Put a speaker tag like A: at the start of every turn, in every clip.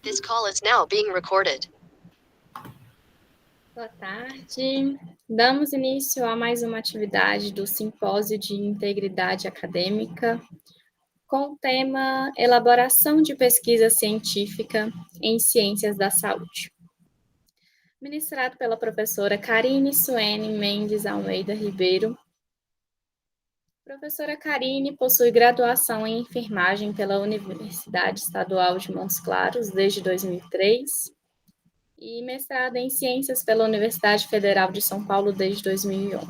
A: This call is now being recorded.
B: Boa tarde. Damos início a mais uma atividade do Simpósio de Integridade Acadêmica, com o tema Elaboração de Pesquisa Científica em Ciências da Saúde. Ministrado pela professora Karine Suene Mendes Almeida Ribeiro. Professora Karine possui graduação em enfermagem pela Universidade Estadual de Montes Claros desde 2003 e mestrado em Ciências pela Universidade Federal de São Paulo desde 2011.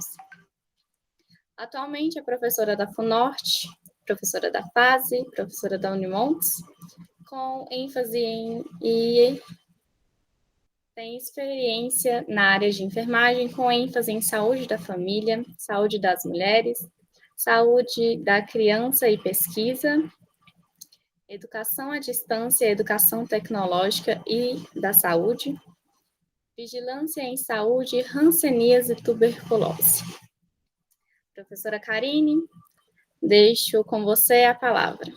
B: Atualmente é professora da FUNORTE, professora da FASE, professora da Unimontes, com ênfase e tem experiência na área de enfermagem, com ênfase em saúde da família, saúde das mulheres, saúde da criança e pesquisa, educação à distância, educação tecnológica e da saúde, vigilância em saúde, hanseníase e tuberculose. Professora Karine, deixo com você a palavra.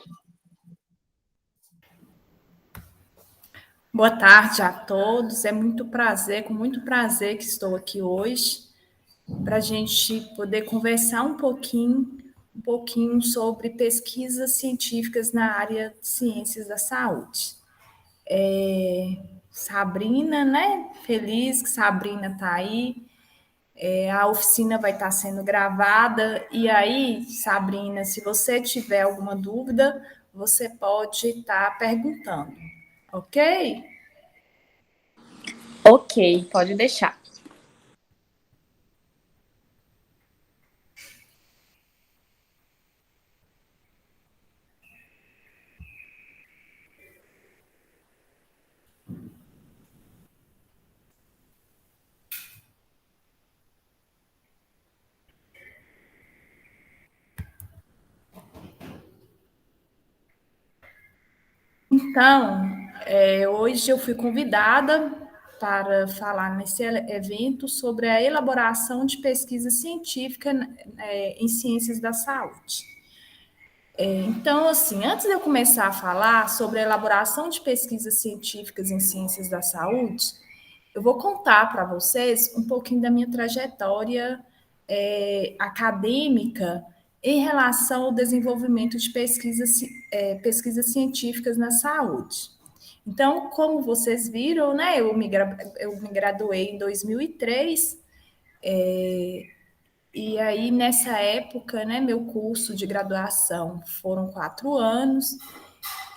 C: Boa tarde a todos, com muito prazer que estou aqui hoje para a gente poder conversar um pouquinho sobre pesquisas científicas na área de ciências da saúde. Sabrina, né? Feliz que Sabrina está aí. A oficina vai estar sendo gravada. E aí, Sabrina, se você tiver alguma dúvida, você pode estar perguntando, ok?
D: Ok, pode deixar.
C: Então, hoje eu fui convidada para falar nesse evento sobre a elaboração de pesquisa científica em ciências da saúde. Então, assim, antes de eu começar a falar sobre a elaboração de pesquisas científicas em ciências da saúde, eu vou contar para vocês um pouquinho da minha trajetória acadêmica em relação ao desenvolvimento de pesquisas científicas na saúde. Então, como vocês viram, né, eu me graduei em 2003, e aí nessa época, né, meu curso de graduação foram 4 anos,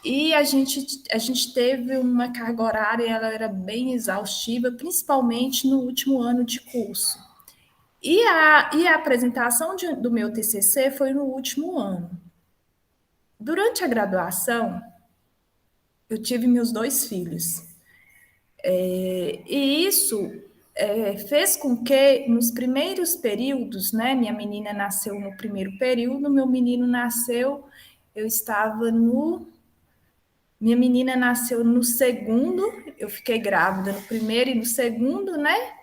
C: e a gente teve uma carga horária, ela era bem exaustiva, principalmente no último ano de curso. E a apresentação do meu TCC foi no último ano. Durante a graduação, eu tive meus 2 filhos. E isso fez com que, nos primeiros períodos, né, minha menina nasceu no primeiro período, meu menino nasceu, minha menina nasceu no segundo, eu fiquei grávida no primeiro e no segundo, né?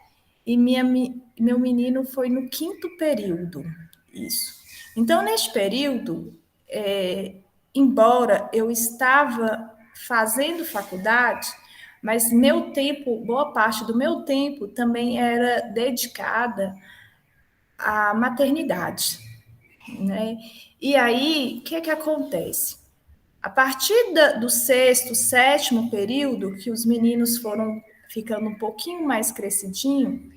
C: E meu menino foi no 5º período, isso. Então, neste período, embora eu estava fazendo faculdade, mas boa parte do meu tempo também era dedicada à maternidade, né? E aí, o que acontece? A partir do 6º, 7º período, que os meninos foram ficando um pouquinho mais crescidinhos,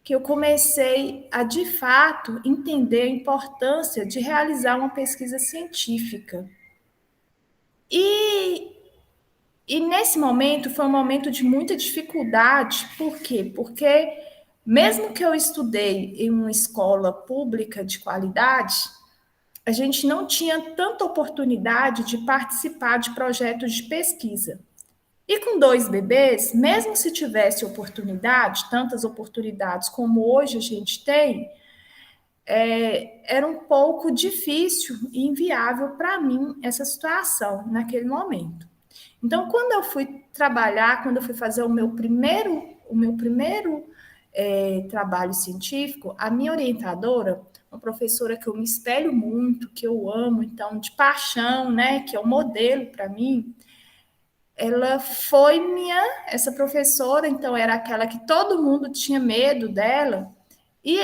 C: que eu comecei a, de fato, entender a importância de realizar uma pesquisa científica. E nesse momento, foi um momento de muita dificuldade. Por quê? Porque, mesmo que eu estudei em uma escola pública de qualidade, a gente não tinha tanta oportunidade de participar de projetos de pesquisa. E com 2 bebês, mesmo se tivesse oportunidade, tantas oportunidades como hoje a gente tem, era um pouco difícil e inviável para mim essa situação naquele momento. Então, quando eu fui trabalhar, quando eu fui fazer o meu primeiro trabalho científico, a minha orientadora, uma professora que eu me espelho muito, que eu amo, então, de paixão, né, que é um modelo para mim, ela foi essa professora, então era aquela que todo mundo tinha medo dela, e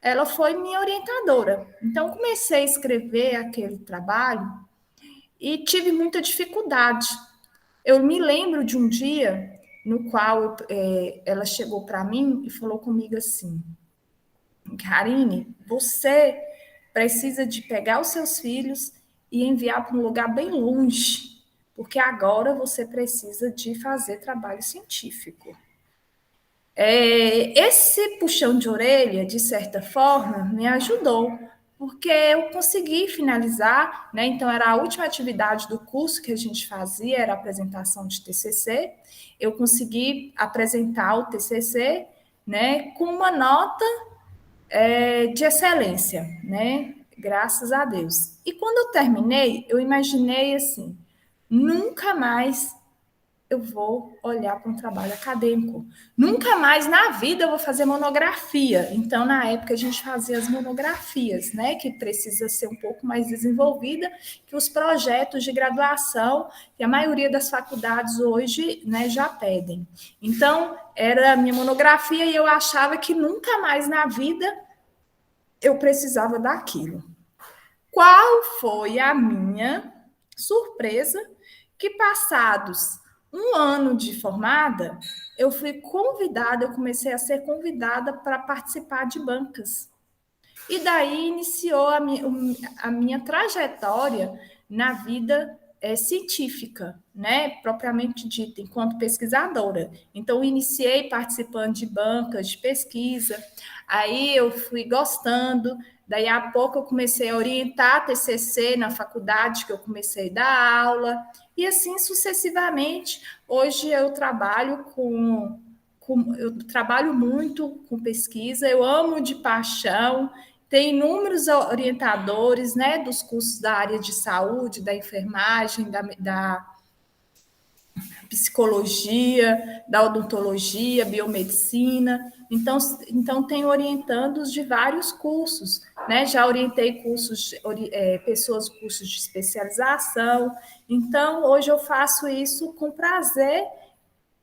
C: ela foi minha orientadora. Então, comecei a escrever aquele trabalho e tive muita dificuldade. Eu me lembro de um dia no qual ela chegou para mim e falou comigo assim: Karine, você precisa de pegar os seus filhos e enviar para um lugar bem longe, porque agora você precisa de fazer trabalho científico. Esse puxão de orelha, de certa forma, me ajudou, porque eu consegui finalizar, né? Então, era a última atividade do curso que a gente fazia, era a apresentação de TCC. Eu consegui apresentar o TCC, né, com uma nota de excelência, né? Graças a Deus. E quando eu terminei, eu imaginei assim: nunca mais eu vou olhar para um trabalho acadêmico. Nunca mais na vida eu vou fazer monografia. Então, na época, a gente fazia as monografias, né? Que precisa ser um pouco mais desenvolvida que os projetos de graduação, que a maioria das faculdades hoje, né, já pedem. Então, era a minha monografia e eu achava que nunca mais na vida eu precisava daquilo. Qual foi a minha surpresa que, passados um ano de formada, eu fui convidada, eu comecei a ser convidada para participar de bancas. E daí iniciou a minha trajetória na vida científica, né, propriamente dita, enquanto pesquisadora. Então, iniciei participando de bancas de pesquisa, aí eu fui gostando, daí a pouco eu comecei a orientar TCC na faculdade, que eu comecei a dar aula, e assim sucessivamente. Hoje eu trabalho eu trabalho muito com pesquisa, eu amo de paixão. Tem inúmeros orientadores, né, dos cursos da área de saúde, da enfermagem, da psicologia, da odontologia, biomedicina. Então tenho orientandos de vários cursos, né? Já orientei pessoas cursos de especialização. Então, hoje eu faço isso com prazer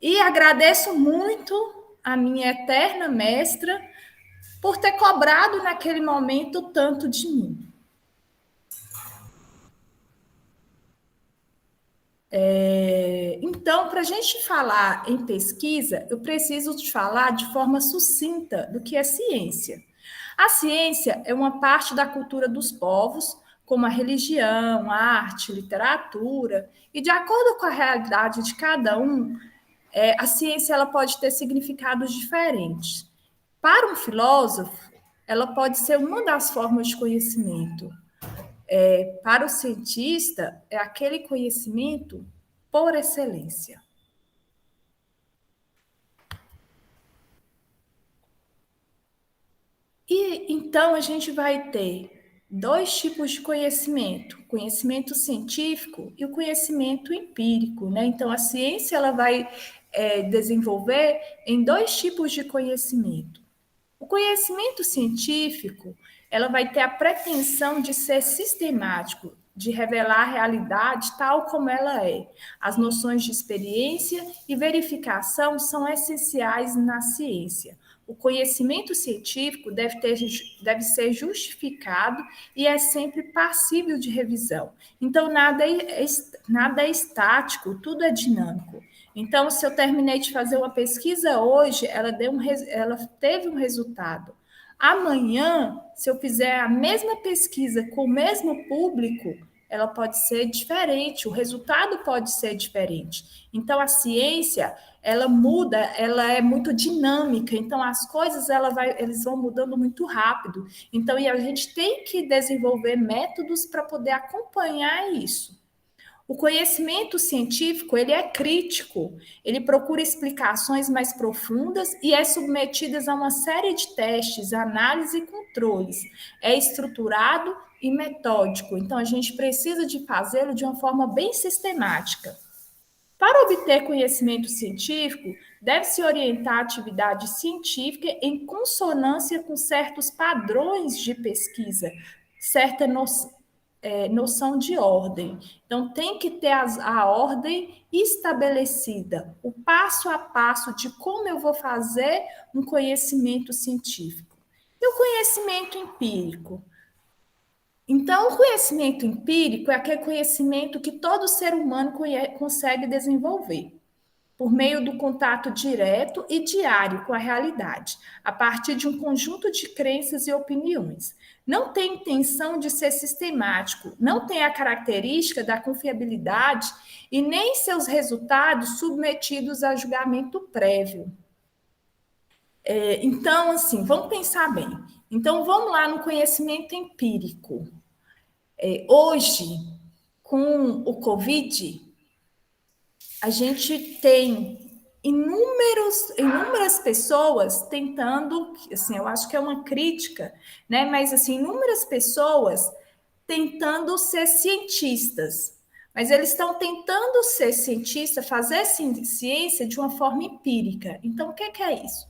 C: e agradeço muito a minha eterna mestra por ter cobrado naquele momento tanto de mim. Então, para a gente falar em pesquisa, eu preciso te falar de forma sucinta do que é ciência. A ciência é uma parte da cultura dos povos, como a religião, a arte, literatura, e de acordo com a realidade de cada um, a ciência ela pode ter significados diferentes. Para um filósofo, ela pode ser uma das formas de conhecimento. Para o cientista, é aquele conhecimento por excelência. E então a gente vai ter dois tipos de conhecimento: o conhecimento científico e o conhecimento empírico, né? Então a ciência ela vai desenvolver em dois tipos de conhecimento. O conhecimento científico, ela vai ter a pretensão de ser sistemático, de revelar a realidade tal como ela é. As noções de experiência e verificação são essenciais na ciência. O conhecimento científico deve ser justificado e é sempre passível de revisão. Então, nada é estático, tudo é dinâmico. Então, se eu terminei de fazer uma pesquisa hoje, ela teve um resultado. Amanhã, se eu fizer a mesma pesquisa com o mesmo público, ela pode ser diferente, o resultado pode ser diferente. Então, a ciência, ela muda, ela é muito dinâmica, então as coisas eles vão mudando muito rápido. Então, e a gente tem que desenvolver métodos para poder acompanhar isso. O conhecimento científico, ele é crítico, ele procura explicações mais profundas e é submetido a uma série de testes, análise e controles. É estruturado e metódico, então a gente precisa de fazê-lo de uma forma bem sistemática. Para obter conhecimento científico, deve-se orientar a atividade científica em consonância com certos padrões de pesquisa, certa noção de ordem. Então, tem que ter a ordem estabelecida, o passo a passo de como eu vou fazer um conhecimento científico. E o conhecimento empírico? Então, o conhecimento empírico é aquele conhecimento que todo ser humano consegue desenvolver por meio do contato direto e diário com a realidade, a partir de um conjunto de crenças e opiniões. Não tem intenção de ser sistemático, não tem a característica da confiabilidade e nem seus resultados submetidos a julgamento prévio. Então, assim, vamos pensar bem. Então, vamos lá no conhecimento empírico. Hoje, com o Covid, a gente tem inúmeras pessoas tentando, assim, eu acho que é uma crítica, né? Mas assim, inúmeras pessoas tentando ser cientistas. Mas eles estão tentando ser cientistas, fazer ciência de uma forma empírica. Então, o que é isso?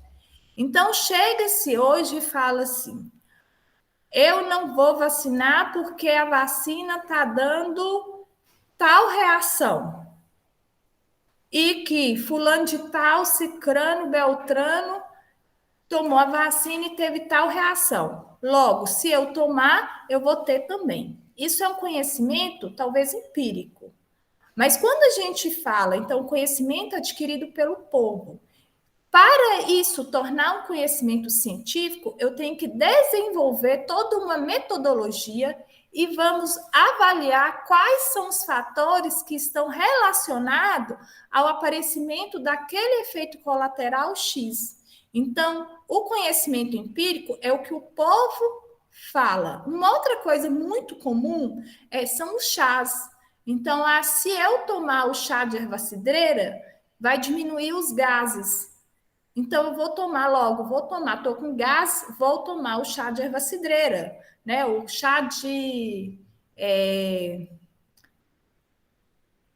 C: Então, chega-se hoje e fala assim: eu não vou vacinar porque a vacina está dando tal reação. E que fulano de tal, cicrano, beltrano, tomou a vacina e teve tal reação. Logo, se eu tomar, eu vou ter também. Isso é um conhecimento, talvez empírico. Mas quando a gente fala, então, conhecimento adquirido pelo povo, para isso tornar um conhecimento científico, eu tenho que desenvolver toda uma metodologia e vamos avaliar quais são os fatores que estão relacionados ao aparecimento daquele efeito colateral X. Então, o conhecimento empírico é o que o povo fala. Uma outra coisa muito comum são os chás. Então, se eu tomar o chá de erva-cidreira, vai diminuir os gases. Então, eu vou tomar logo, estou com gás, vou tomar o chá de erva-cidreira, né? O chá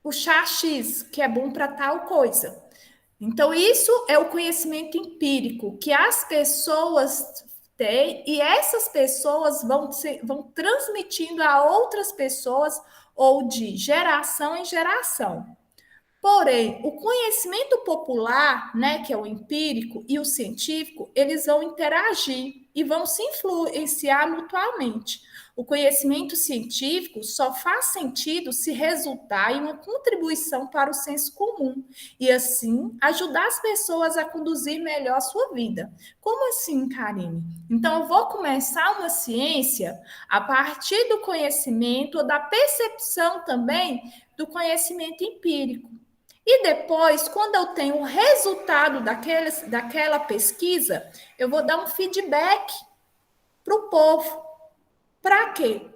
C: o chá X, que é bom para tal coisa. Então, isso é o conhecimento empírico que as pessoas têm e essas pessoas vão transmitindo a outras pessoas ou de geração em geração. Porém, o conhecimento popular, né, que é o empírico, e o científico, eles vão interagir e vão se influenciar mutuamente. O conhecimento científico só faz sentido se resultar em uma contribuição para o senso comum e, assim, ajudar as pessoas a conduzir melhor a sua vida. Como assim, Karine? Então, eu vou começar uma ciência a partir do conhecimento ou da percepção também do conhecimento empírico. E depois, quando eu tenho o resultado daquela pesquisa, eu vou dar um feedback para o povo. Para quê?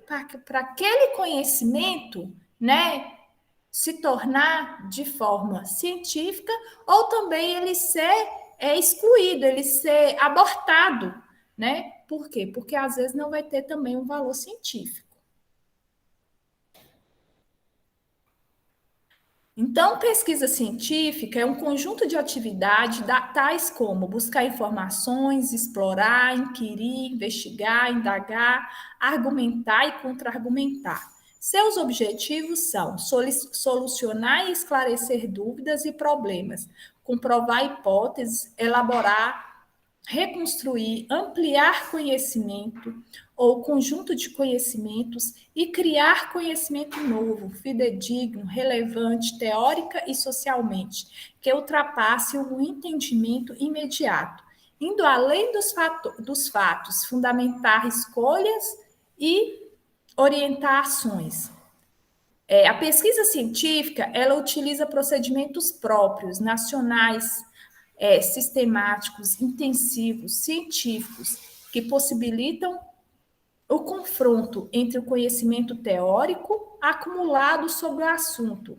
C: Para aquele conhecimento, né, se tornar de forma científica ou também ele ser excluído, ele ser abortado, né? Por quê? Porque às vezes não vai ter também um valor científico. Então, pesquisa científica é um conjunto de atividades tais como buscar informações, explorar, inquirir, investigar, indagar, argumentar e contra-argumentar. Seus objetivos são solucionar e esclarecer dúvidas e problemas, comprovar hipóteses, elaborar, reconstruir, ampliar conhecimento ou conjunto de conhecimentos e criar conhecimento novo, fidedigno, relevante, teórica e socialmente, que ultrapasse o entendimento imediato, indo além dos fatos, fundamentar escolhas e orientar ações. A pesquisa científica, ela utiliza procedimentos próprios, nacionais, sistemáticos, intensivos, científicos, que possibilitam o confronto entre o conhecimento teórico acumulado sobre o assunto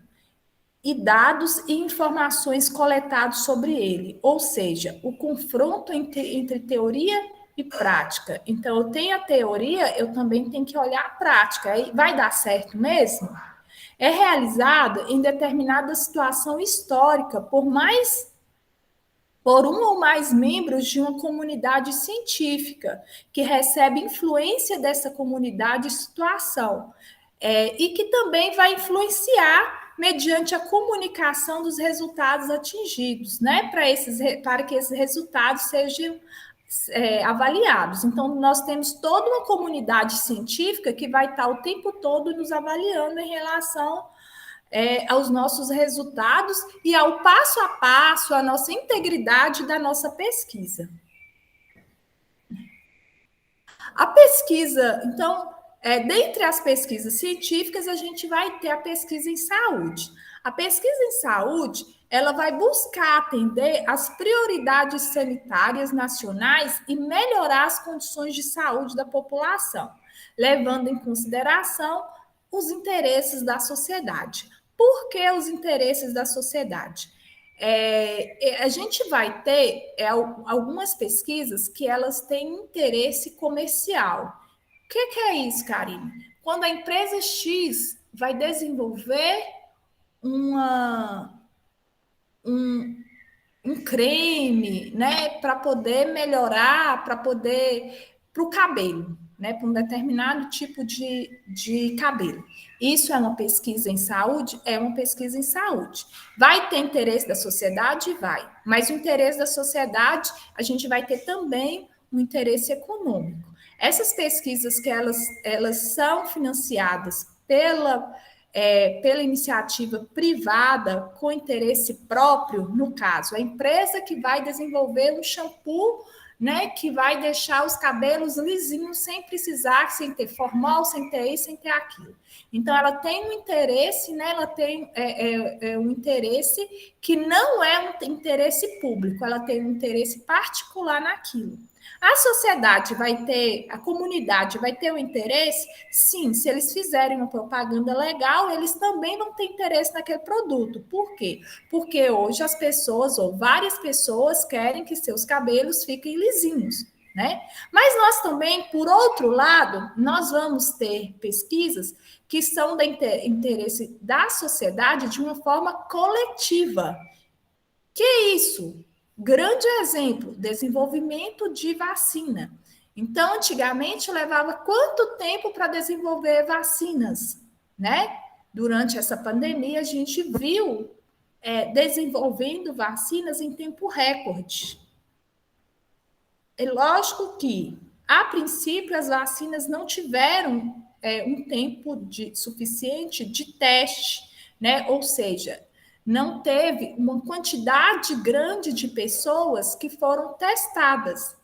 C: e dados e informações coletados sobre ele, ou seja, o confronto entre teoria e prática. Então, eu tenho a teoria, eu também tenho que olhar a prática. Aí vai dar certo mesmo? É realizado em determinada situação histórica por um ou mais membros de uma comunidade científica, que recebe influência dessa comunidade e situação. e que também vai influenciar mediante a comunicação dos resultados atingidos, né? Para que esses resultados sejam avaliados. Então, nós temos toda uma comunidade científica que vai estar o tempo todo nos avaliando em relação aos nossos resultados e ao passo a passo, a nossa integridade da nossa pesquisa. A pesquisa, então, dentre as pesquisas científicas, a gente vai ter a pesquisa em saúde. A pesquisa em saúde, ela vai buscar atender às prioridades sanitárias nacionais e melhorar as condições de saúde da população, levando em consideração os interesses da sociedade. Por que os interesses da sociedade? A gente vai ter algumas pesquisas que elas têm interesse comercial. O que é isso, Karine? Quando a empresa X vai desenvolver um creme, né, para poder melhorar, para o cabelo, né, para um determinado tipo de cabelo. Isso é uma pesquisa em saúde? É uma pesquisa em saúde. Vai ter interesse da sociedade? Vai. Mas o interesse da sociedade, a gente vai ter também um interesse econômico. Essas pesquisas que elas são financiadas pela iniciativa privada com interesse próprio, no caso, a empresa que vai desenvolver um shampoo, né, que vai deixar os cabelos lisinhos sem precisar, sem ter formol, sem ter isso, sem ter aquilo. Então, ela tem um interesse, né, ela tem um interesse que não é um interesse público, ela tem um interesse particular naquilo. A sociedade vai ter, a comunidade vai ter um interesse? Sim, se eles fizerem uma propaganda legal, eles também vão ter interesse naquele produto. Por quê? Porque hoje as pessoas, ou várias pessoas, querem que seus cabelos fiquem lisinhos, né? Mas nós também, por outro lado, nós vamos ter pesquisas que são de interesse da sociedade de uma forma coletiva. Que é isso? Grande exemplo, desenvolvimento de vacina. Então, antigamente, levava quanto tempo para desenvolver vacinas, né? Durante essa pandemia, a gente viu desenvolvendo vacinas em tempo recorde. É lógico que, a princípio, as vacinas não tiveram um tempo suficiente de teste, né? Ou seja, não teve uma quantidade grande de pessoas que foram testadas.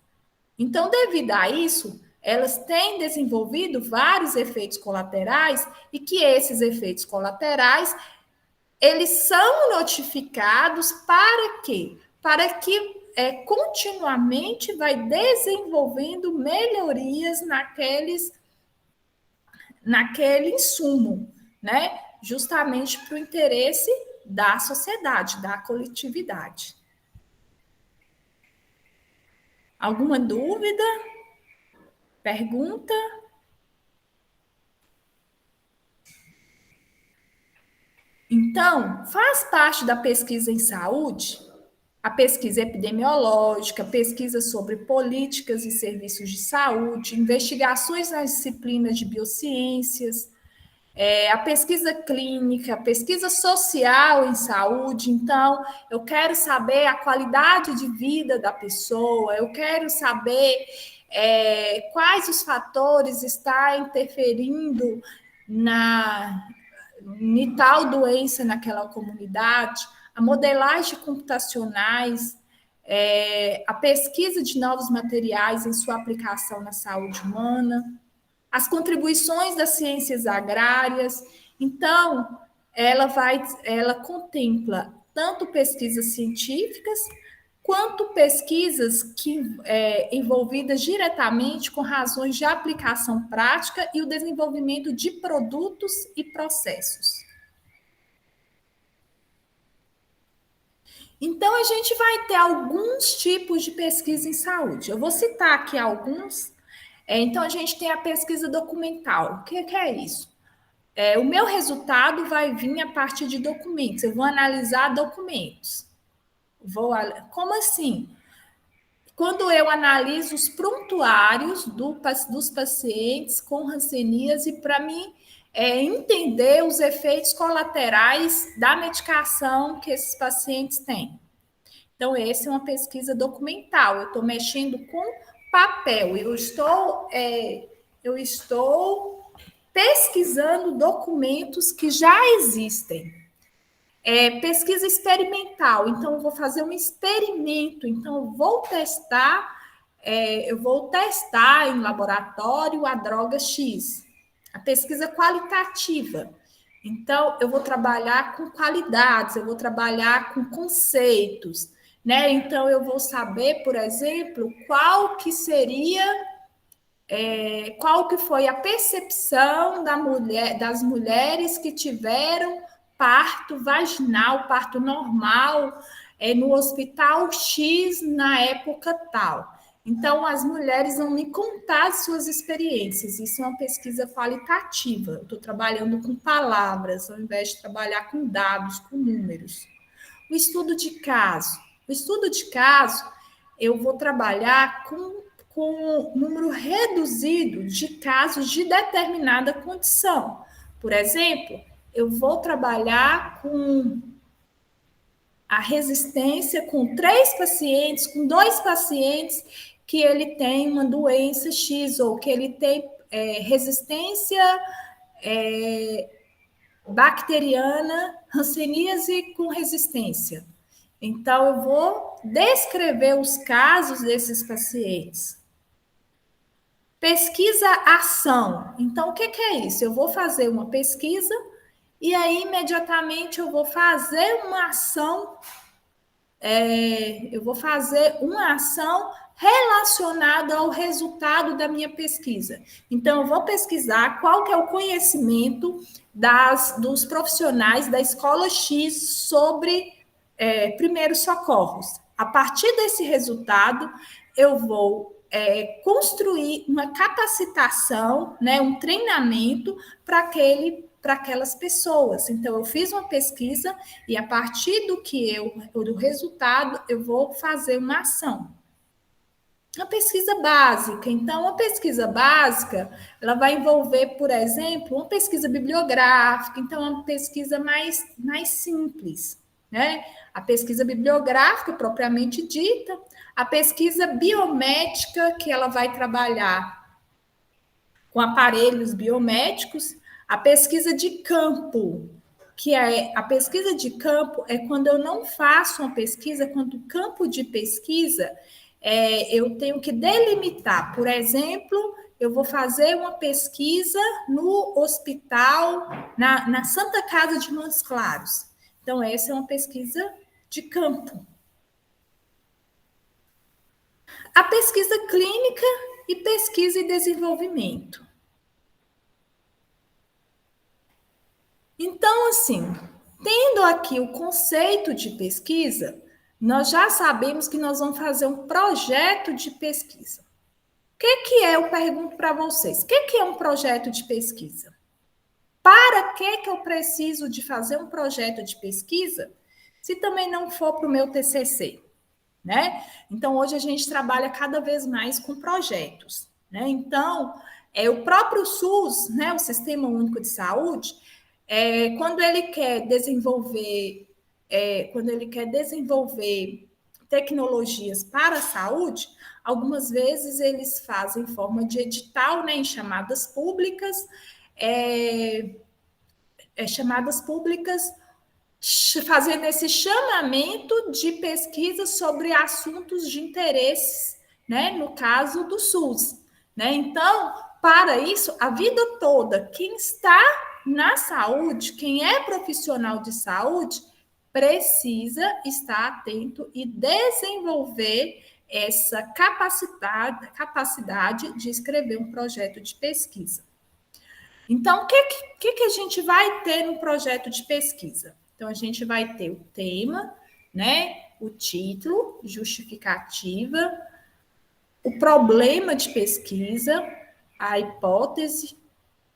C: Então, devido a isso, elas têm desenvolvido vários efeitos colaterais e que esses efeitos colaterais, eles são notificados para quê? Para que continuamente vai desenvolvendo melhorias naquele insumo, né? Justamente para o interesse da sociedade, da coletividade. Alguma dúvida? Pergunta? Então, faz parte da pesquisa em saúde a pesquisa epidemiológica, pesquisa sobre políticas e serviços de saúde, investigações nas disciplinas de biociências, a pesquisa clínica, a pesquisa social em saúde. Então, eu quero saber a qualidade de vida da pessoa, eu quero saber quais os fatores estão interferindo em tal doença naquela comunidade, a modelagem computacionais, a pesquisa de novos materiais em sua aplicação na saúde humana, as contribuições das ciências agrárias. Então, ela contempla tanto pesquisas científicas quanto pesquisas envolvidas diretamente com razões de aplicação prática e o desenvolvimento de produtos e processos. Então, a gente vai ter alguns tipos de pesquisa em saúde. Eu vou citar aqui alguns. Então, a gente tem a pesquisa documental. O que é isso? O meu resultado vai vir a partir de documentos. Eu vou analisar documentos. Como assim? Quando eu analiso os prontuários dos pacientes com hanseníase para mim entender os efeitos colaterais da medicação que esses pacientes têm. Então, essa é uma pesquisa documental. Eu estou mexendo com papel. Eu estou pesquisando documentos que já existem. Pesquisa experimental. Então, eu vou fazer um experimento. Então, eu vou testar em laboratório a droga X. A pesquisa qualitativa. Então, eu vou trabalhar com qualidades, eu vou trabalhar com conceitos, né? Então, eu vou saber, por exemplo, qual que foi a percepção das mulheres que tiveram parto vaginal, parto normal, no hospital X na época tal. Então, as mulheres vão me contar as suas experiências. Isso é uma pesquisa qualitativa. Eu estou trabalhando com palavras, ao invés de trabalhar com dados, com números. O estudo de caso. O estudo de caso, eu vou trabalhar com um número reduzido de casos de determinada condição. Por exemplo, eu vou trabalhar com a resistência com 3 pacientes, com 2 pacientes que ele tem uma doença X ou que ele tem resistência bacteriana, hanseníase com resistência. Então, eu vou descrever os casos desses pacientes. Pesquisa-ação. Então, o que é isso? Eu vou fazer uma pesquisa e aí, imediatamente, eu vou fazer uma ação relacionada ao resultado da minha pesquisa. Então, eu vou pesquisar qual que é o conhecimento dos profissionais da escola X sobre primeiros socorros. A partir desse resultado, eu vou construir uma capacitação, né, um treinamento para aquelas pessoas. Então, eu fiz uma pesquisa e, a partir do resultado, eu vou fazer uma ação. Uma pesquisa básica. Então, a pesquisa básica, ela vai envolver, por exemplo, uma pesquisa bibliográfica. Então, é uma pesquisa mais simples, né? A pesquisa bibliográfica, propriamente dita. A pesquisa biomédica, que ela vai trabalhar com aparelhos biomédicos. A pesquisa de campo, a pesquisa de campo é quando eu não faço uma pesquisa, quando o campo de pesquisa eu tenho que delimitar. Por exemplo, eu vou fazer uma pesquisa no hospital, na Santa Casa de Montes Claros. Então, essa é uma pesquisa de campo. A pesquisa clínica e pesquisa e desenvolvimento. Então, assim, tendo aqui o conceito de pesquisa, nós já sabemos que nós vamos fazer um projeto de pesquisa. O que é? Eu pergunto para vocês, o que é um projeto de pesquisa? Para que eu preciso de fazer um projeto de pesquisa se também não for para o meu TCC? Né? Então, hoje a gente trabalha cada vez mais com projetos. Né? Então, o próprio SUS, né, o Sistema Único de Saúde, quando ele quer desenvolver tecnologias para a saúde, algumas vezes eles fazem em forma de edital, né, em chamadas públicas, fazendo esse chamamento de pesquisa sobre assuntos de interesse, né, no caso do SUS. Né? Então, para isso, a vida toda, quem está na saúde, quem é profissional de saúde, precisa estar atento e desenvolver essa capacidade de escrever um projeto de pesquisa. Então, o que a gente vai ter no projeto de pesquisa? Então, a gente vai ter o tema, né, o título, justificativa, o problema de pesquisa, a hipótese,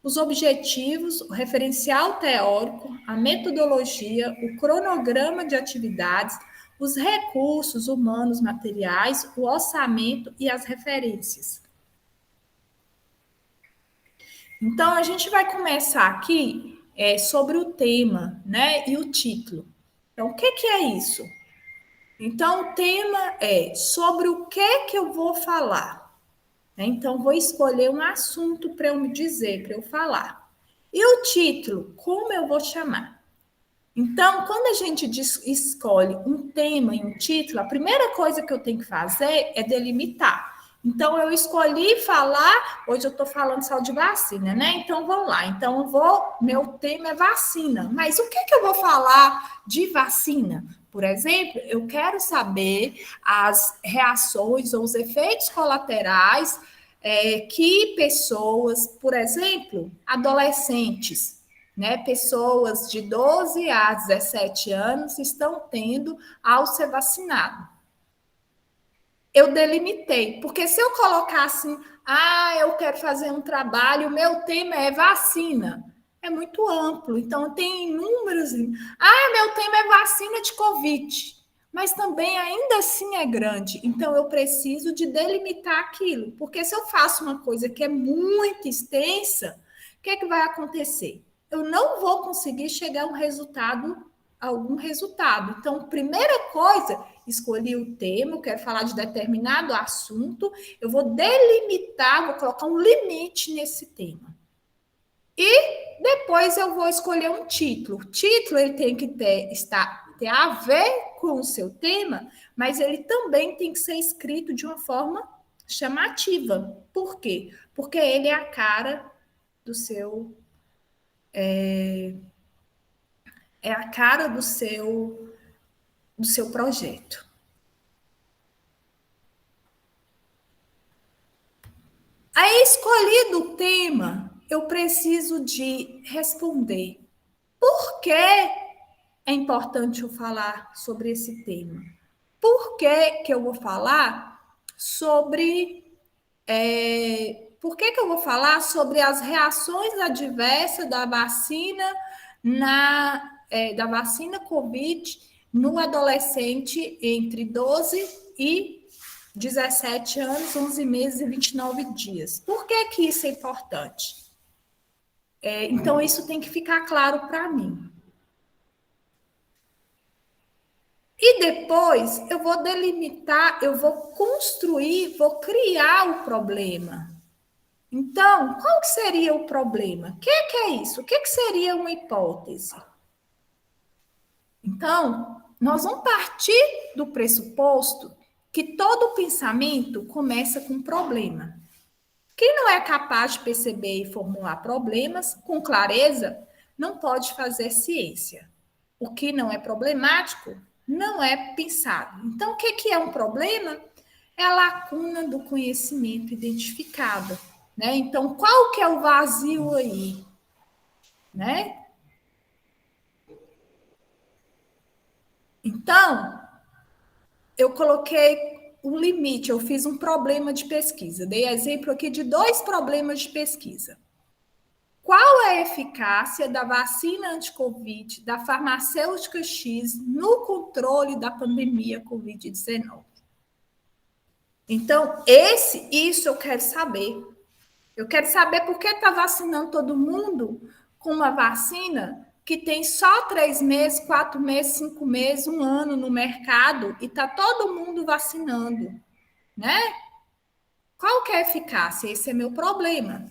C: os objetivos, o referencial teórico, a metodologia, o cronograma de atividades, os recursos humanos materiais, o orçamento e as referências. Então, a gente vai começar aqui sobre o tema, né, e o título. Então, o que é isso? Então, o tema é sobre o que eu vou falar. Então, vou escolher um assunto para eu me dizer, para eu falar. E o título, como eu vou chamar? Então, quando a gente escolhe um tema e um título, a primeira coisa que eu tenho que fazer é delimitar. Então, eu escolhi falar, hoje eu estou falando só de vacina, né? Então, vamos lá. Então, meu tema é vacina. Mas o que eu vou falar de vacina? Por exemplo, eu quero saber as reações ou os efeitos colaterais que pessoas, por exemplo, adolescentes, né, pessoas de 12 a 17 anos estão tendo ao ser vacinado. Eu delimitei, porque se eu colocar assim, eu quero fazer um trabalho, meu tema é vacina, é muito amplo, então tem inúmeros, meu tema é vacina de Covid, mas também ainda assim é grande, então eu preciso de delimitar aquilo, porque se eu faço uma coisa que é muito extensa, o que vai acontecer? Eu não vou conseguir chegar a algum resultado. Então, primeira coisa, escolhi o tema, eu quero falar de determinado assunto, eu vou delimitar, vou colocar um limite nesse tema. E depois eu vou escolher um título. O título ele tem que ter a ver com o seu tema, mas ele também tem que ser escrito de uma forma chamativa. Por quê? Porque ele é a cara do seu do seu projeto. Aí, escolhido o tema, eu preciso de responder. Por que é importante eu falar sobre esse tema? Por que eu vou falar sobre... por que eu vou falar sobre as reações adversas da vacina da vacina COVID no adolescente entre 12 e 17 anos, 11 meses e 29 dias. Por que isso é importante? Então, isso tem que ficar claro para mim. E depois, eu vou delimitar, eu vou construir, vou criar o problema. Então, qual que seria o problema? O que é isso? O que seria uma hipótese? Então, nós vamos partir do pressuposto que todo pensamento começa com problema. Quem não é capaz de perceber e formular problemas com clareza não pode fazer ciência. O que não é problemático não é pensado. Então, o que é um problema? É a lacuna do conhecimento identificada, né? Então, qual que é o vazio aí, né? Então, eu coloquei um limite, eu fiz um problema de pesquisa. Dei exemplo aqui de 2 problemas de pesquisa. Qual é a eficácia da vacina anti-Covid da farmacêutica X no controle da pandemia Covid-19? Então, isso eu quero saber. Eu quero saber por que está vacinando todo mundo com uma vacina que tem só 3 meses, 4 meses, 5 meses, 1 ano no mercado e está todo mundo vacinando, né? Qual que é a eficácia? Esse é meu problema.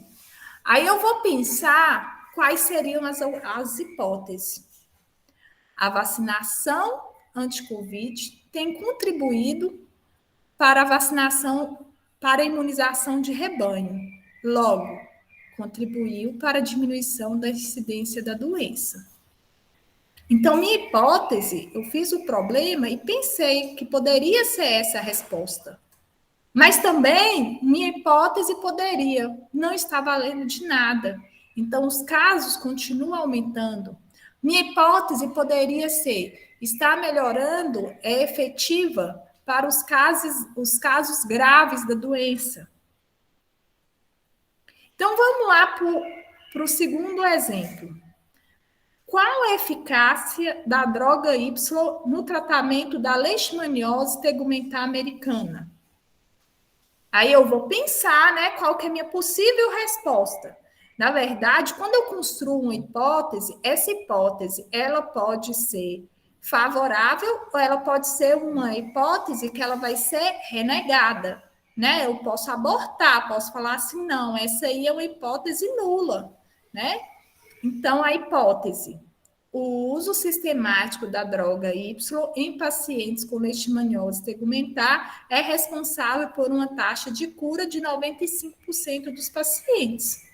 C: Aí eu vou pensar quais seriam as hipóteses. A vacinação anti-Covid tem contribuído para a vacinação, para a imunização de rebanho. Logo, contribuiu para a diminuição da incidência da doença. Então, minha hipótese, eu fiz o problema e pensei que poderia ser essa a resposta. Mas também, minha hipótese poderia não estar valendo de nada. Então, os casos continuam aumentando. Minha hipótese poderia ser, está melhorando, é efetiva para os casos graves da doença. Então, vamos lá para o segundo exemplo. Qual a eficácia da droga Y no tratamento da leishmaniose tegumentar americana? Aí eu vou pensar, né, qual que é a minha possível resposta. Na verdade, quando eu construo uma hipótese, essa hipótese ela pode ser favorável ou ela pode ser uma hipótese que ela vai ser renegada, né? Eu posso abortar, posso falar assim, não, essa aí é uma hipótese nula, né? Então, a hipótese: o uso sistemático da droga Y em pacientes com leishmaniose tegumentar é responsável por uma taxa de cura de 95% dos pacientes.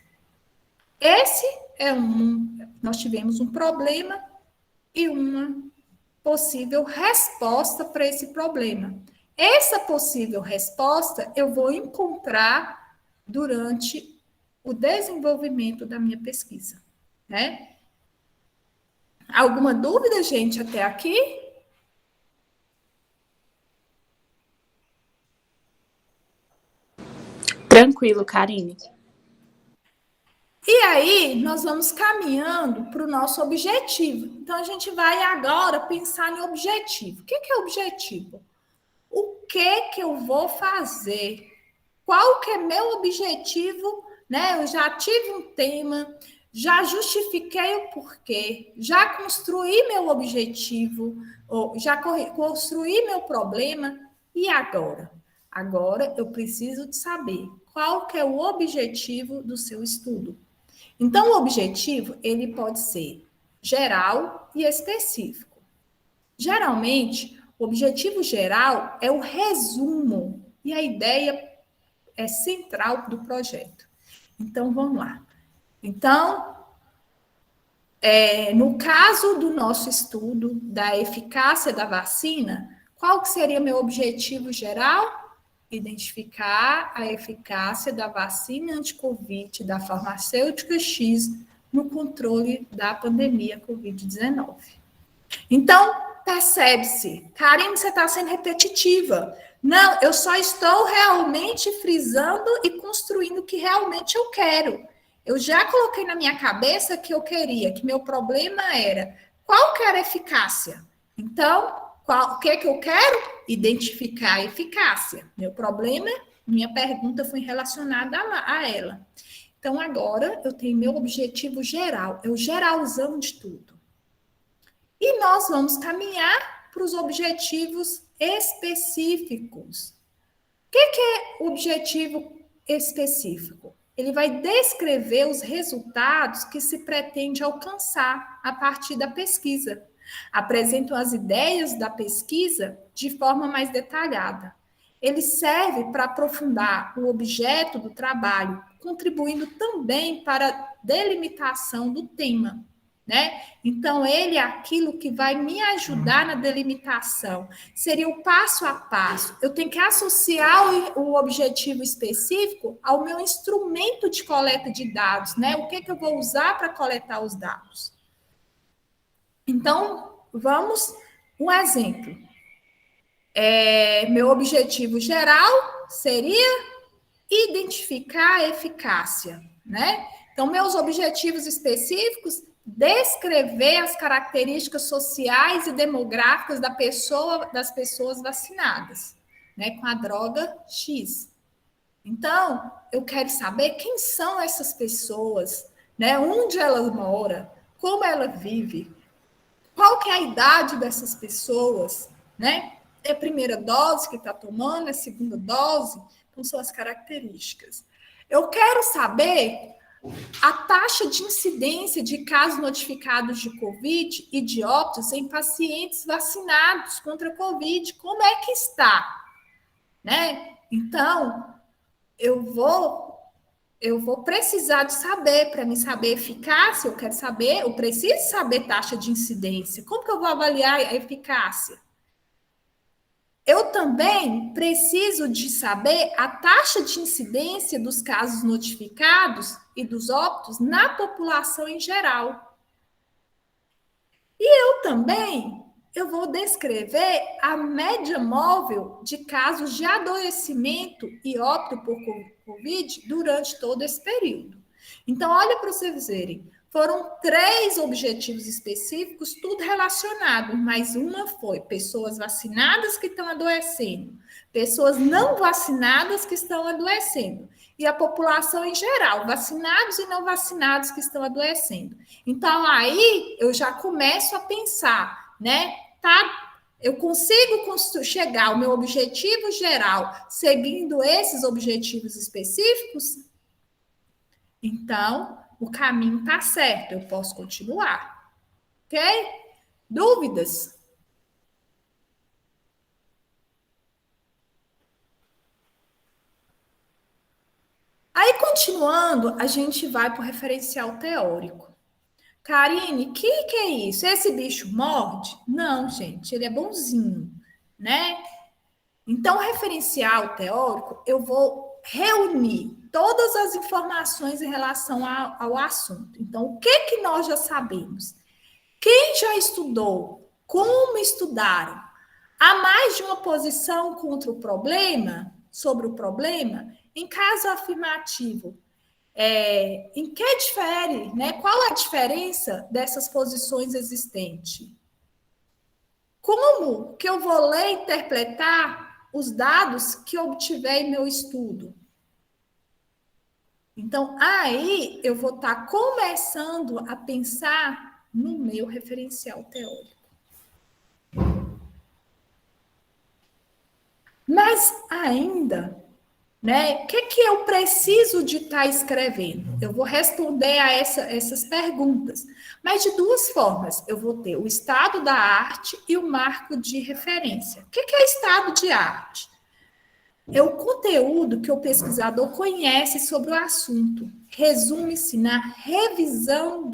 C: Esse nós tivemos um problema e uma possível resposta para esse problema. Essa possível resposta eu vou encontrar durante o desenvolvimento da minha pesquisa, né? Alguma dúvida, gente, até aqui?
D: Tranquilo, Karine.
C: E aí, nós vamos caminhando para o nosso objetivo. Então, a gente vai agora pensar em objetivo. O que é objetivo? O que eu vou fazer? Qual que é meu objetivo? Né? Eu já tive um tema, já justifiquei o porquê, já construí meu objetivo, ou já construí meu problema, e agora? Agora eu preciso de saber qual que é o objetivo do seu estudo. Então, o objetivo, ele pode ser geral e específico. Geralmente, o objetivo geral é o resumo e a ideia é central do projeto. Então, vamos lá. Então, no caso do nosso estudo da eficácia da vacina, qual que seria meu objetivo geral? Identificar a eficácia da vacina anti-Covid da farmacêutica X no controle da pandemia Covid-19. Então, percebe-se, Karine, você está sendo repetitiva. Não, eu só estou realmente frisando e construindo o que realmente eu quero. Eu já coloquei na minha cabeça que eu queria, que meu problema era qual que era a eficácia. Então, o que eu quero? Identificar a eficácia. Meu problema, minha pergunta foi relacionada a ela. Então, agora eu tenho meu objetivo geral, é o geralzão de tudo. E nós vamos caminhar para os objetivos específicos. O que é o objetivo específico? Ele vai descrever os resultados que se pretende alcançar a partir da pesquisa. Apresentam as ideias da pesquisa de forma mais detalhada. Ele serve para aprofundar o objeto do trabalho, contribuindo também para a delimitação do tema, né? Então, ele é aquilo que vai me ajudar na delimitação. Seria o passo a passo. Eu tenho que associar o objetivo específico ao meu instrumento de coleta de dados, né? O que eu vou usar para coletar os dados? Então, vamos um exemplo. Meu objetivo geral seria identificar a eficácia, né? Então, meus objetivos específicos: descrever as características sociais e demográficas das pessoas vacinadas, né, com a droga X. Então, eu quero saber quem são essas pessoas, né, onde elas moram, como ela vive, qual que é a idade dessas pessoas, né? É a primeira dose que está tomando, é a segunda dose, então são as características. Eu quero saber a taxa de incidência de casos notificados de Covid e de óbitos em pacientes vacinados contra a Covid, como é que está? Né? Então, eu vou precisar de saber, para me saber eficácia, eu preciso saber taxa de incidência. Como que eu vou avaliar a eficácia? Eu também preciso de saber a taxa de incidência dos casos notificados e dos óbitos na população em geral. E eu vou descrever a média móvel de casos de adoecimento e óbito por Covid durante todo esse período. Então, olha para vocês verem, Foram 3 objetivos específicos, tudo relacionado, mas uma foi pessoas vacinadas que estão adoecendo, pessoas não vacinadas que estão adoecendo, e a população em geral, vacinados e não vacinados que estão adoecendo. Então, aí eu já começo a pensar, né? Tá? Eu consigo chegar ao meu objetivo geral seguindo esses objetivos específicos? Então, o caminho está certo, eu posso continuar. Ok? Dúvidas? Aí, continuando, a gente vai para o referencial teórico. Karine, que é isso? Esse bicho morde? Não, gente, ele é bonzinho, né? Então, referencial teórico, eu vou reunir todas as informações em relação ao assunto. Então, o que nós já sabemos? Quem já estudou? Como estudaram? Há mais de uma posição contra o problema, sobre o problema? Em caso afirmativo, em que difere, né? Qual a diferença dessas posições existentes? Como que eu vou ler e interpretar os dados que eu obtiver em meu estudo? Então, aí eu vou estar começando a pensar no meu referencial teórico. Mas ainda, né? O que eu preciso de estar escrevendo? Eu vou responder a essas perguntas, mas de 2 formas. Eu vou ter o estado da arte e o marco de referência. O que é estado de arte? É o conteúdo que o pesquisador conhece sobre o assunto. Resume-se na revisão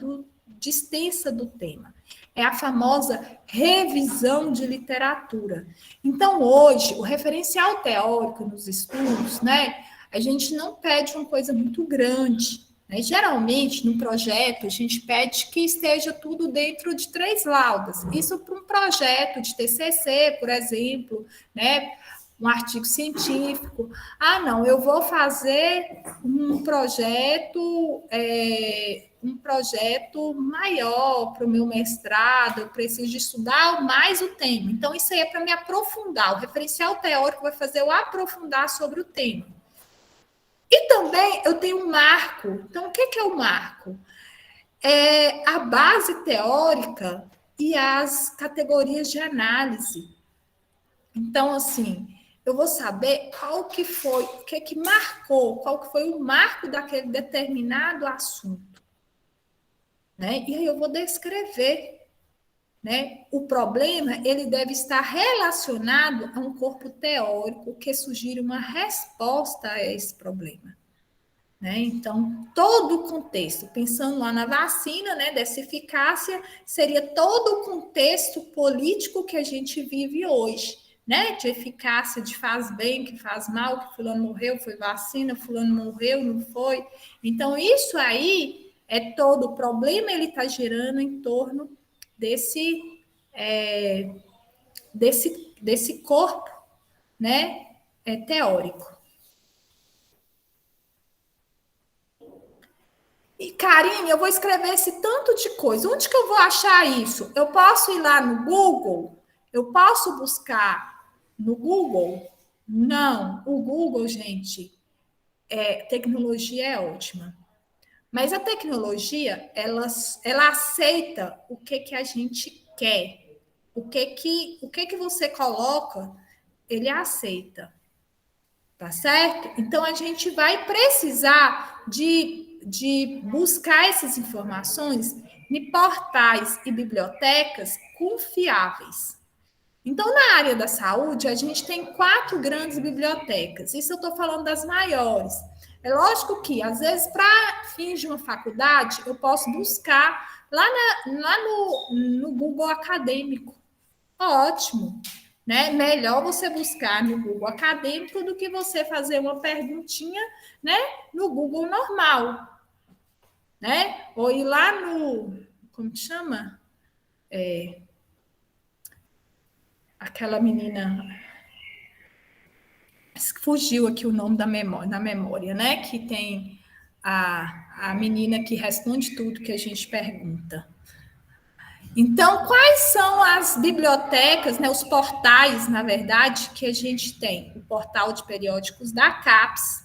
C: de extensa do tema. É a famosa revisão de literatura. Então, hoje, o referencial teórico nos estudos, né, a gente não pede uma coisa muito grande. Né? Geralmente, no projeto, a gente pede que esteja tudo dentro de 3 laudas. Isso para um projeto de TCC, por exemplo, né? Um artigo científico. Ah, não, eu vou fazer um projeto maior para o meu mestrado, eu preciso de estudar mais o tema. Então, isso aí é para me aprofundar. O referencial teórico vai fazer eu aprofundar sobre o tema. E também eu tenho um marco. Então, o que é o marco? É a base teórica e as categorias de análise. Então, assim, eu vou saber qual que foi, o que marcou, qual que foi o marco daquele determinado assunto, né? E aí eu vou descrever, né? O problema, ele deve estar relacionado a um corpo teórico que sugira uma resposta a esse problema, né? Então, todo o contexto, pensando lá na vacina, né, dessa eficácia, seria todo o contexto político que a gente vive hoje, né, de eficácia, de faz bem, que faz mal, que fulano morreu, foi vacina, fulano morreu, não foi. Então, isso aí é todo o problema, ele está girando em torno desse corpo, né, teórico. E, Karine, eu vou escrever esse tanto de coisa. Onde que eu vou achar isso? Eu posso ir lá no Google? Eu posso buscar no Google? Não. O Google, gente, tecnologia é ótima. Mas a tecnologia, ela aceita o que a gente quer. O que você coloca, ele aceita. Tá certo? Então, a gente vai precisar de buscar essas informações em portais e bibliotecas confiáveis. Então, na área da saúde, a gente tem 4 grandes bibliotecas. Isso eu estou falando das maiores. É lógico que, às vezes, para fins de uma faculdade, eu posso buscar lá no Google Acadêmico. Ótimo. Né? Melhor você buscar no Google Acadêmico do que você fazer uma perguntinha, né, no Google normal, né? Ou ir lá no, como chama? Aquela menina, fugiu aqui o nome da memória, né? Que tem a menina que responde tudo que a gente pergunta. Então, quais são as bibliotecas, né, os portais, na verdade, que a gente tem? O portal de periódicos da CAPES,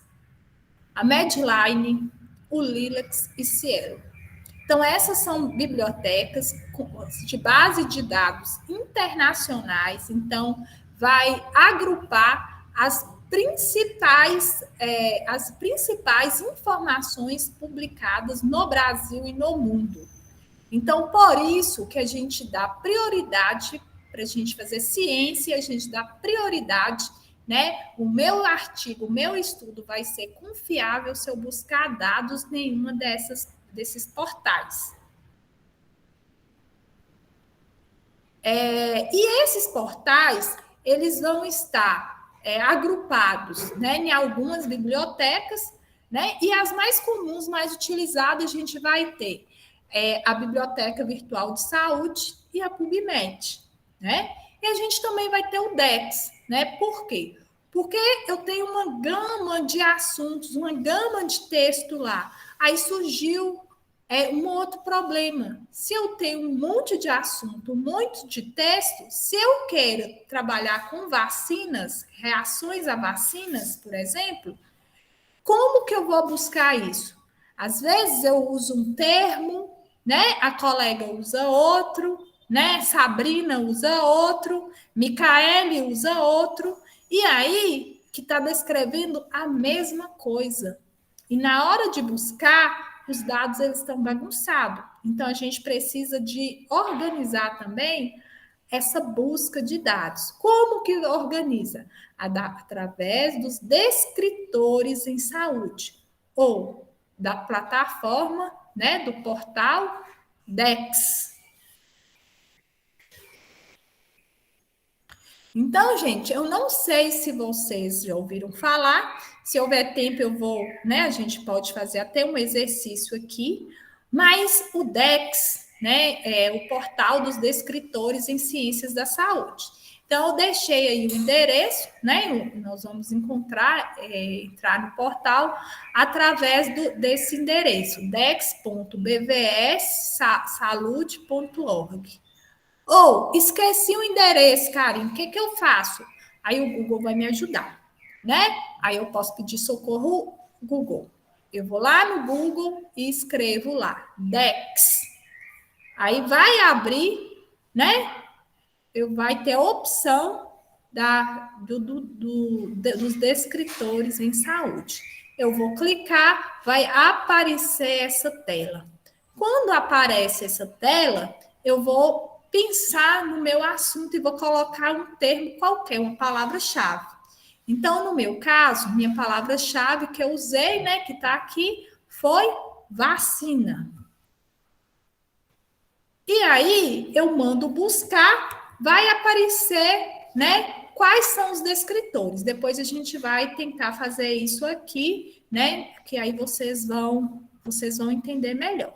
C: a Medline, o Lilacs e Cielo. Então, essas são bibliotecas de base de dados internacionais. Então, vai agrupar as principais informações publicadas no Brasil e no mundo. Então, por isso que a gente dá prioridade para a gente fazer ciência, a gente dá prioridade, né? O meu artigo, o meu estudo vai ser confiável se eu buscar dados em nenhuma desses portais. E esses portais, eles vão estar agrupados, né, em algumas bibliotecas, né? E as mais comuns, mais utilizadas, a gente vai ter a Biblioteca Virtual de Saúde e a PubMed, né? E a gente também vai ter o DEX, né? Por quê? Porque eu tenho uma gama de assuntos, uma gama de texto lá. Aí surgiu um outro problema. Se eu tenho um monte de assunto, um monte de texto, se eu quero trabalhar com vacinas, reações a vacinas, por exemplo, como que eu vou buscar isso? Às vezes eu uso um termo, né? A colega usa outro, né? Sabrina usa outro, Micaele usa outro, e aí que está descrevendo a mesma coisa. E na hora de buscar, os dados eles estão bagunçados. Então a gente precisa de organizar também essa busca de dados. Como que organiza? Através dos descritores em saúde, ou da plataforma, né, do portal DEX. Então, gente, eu não sei se vocês já ouviram falar. Se houver tempo, eu vou, né? A gente pode fazer até um exercício aqui. Mas o DEX, né, é o portal dos descritores em ciências da saúde. Então, eu deixei aí o endereço, né? Nós vamos entrar no portal através desse endereço, dex.bvssalude.org. Ou, esqueci o endereço, Karen, o que eu faço? Aí o Google vai me ajudar, né? Aí eu posso pedir socorro Google. Eu vou lá no Google e escrevo lá, DEX. Aí vai abrir, né? Vai ter a opção dos descritores em saúde. Eu vou clicar, vai aparecer essa tela. Quando aparece essa tela, eu vou pensar no meu assunto e vou colocar um termo qualquer, uma palavra-chave. Então, no meu caso, minha palavra-chave que eu usei, né, que está aqui, foi vacina. E aí, eu mando buscar, vai aparecer, né, quais são os descritores. Depois a gente vai tentar fazer isso aqui, né, que aí vocês vão entender melhor.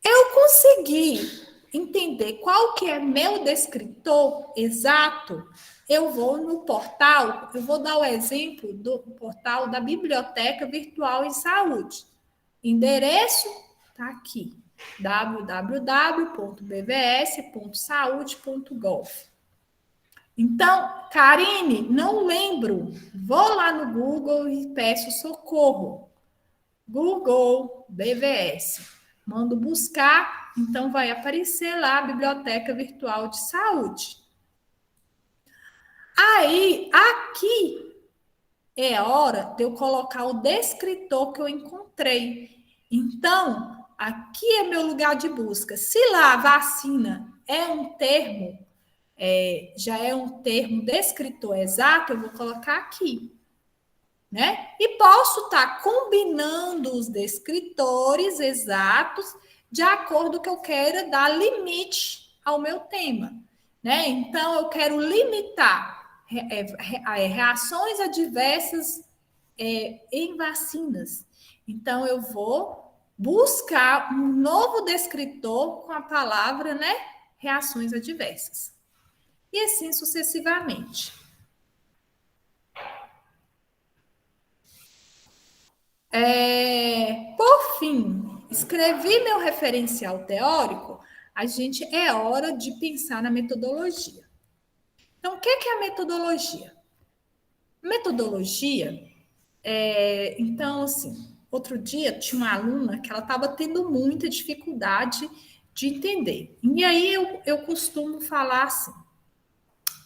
C: Eu consegui entender qual que é meu descritor exato, eu vou no portal, eu vou dar o exemplo do portal da Biblioteca Virtual em Saúde. Endereço está aqui, www.bvs.saude.gov. Então, Karine, não lembro, vou lá no Google e peço socorro. Google, BVS. Mando buscar, então vai aparecer lá a Biblioteca Virtual de Saúde. Aí, aqui é a hora de eu colocar o descritor que eu encontrei. Então, aqui é meu lugar de busca. Se lá vacina é um termo, já é um termo descritor exato, eu vou colocar aqui. Né? E posso estar combinando os descritores exatos de acordo com que eu queira dar limite ao meu tema. Né? Então, eu quero limitar reações adversas em vacinas. Então, eu vou buscar um novo descritor com a palavra, né, reações adversas. E assim sucessivamente. Por fim, escrevi meu referencial teórico, é hora de pensar na metodologia. Então, o que é a metodologia? Metodologia então, assim, outro dia tinha uma aluna que ela estava tendo muita dificuldade de entender. E aí eu costumo falar assim,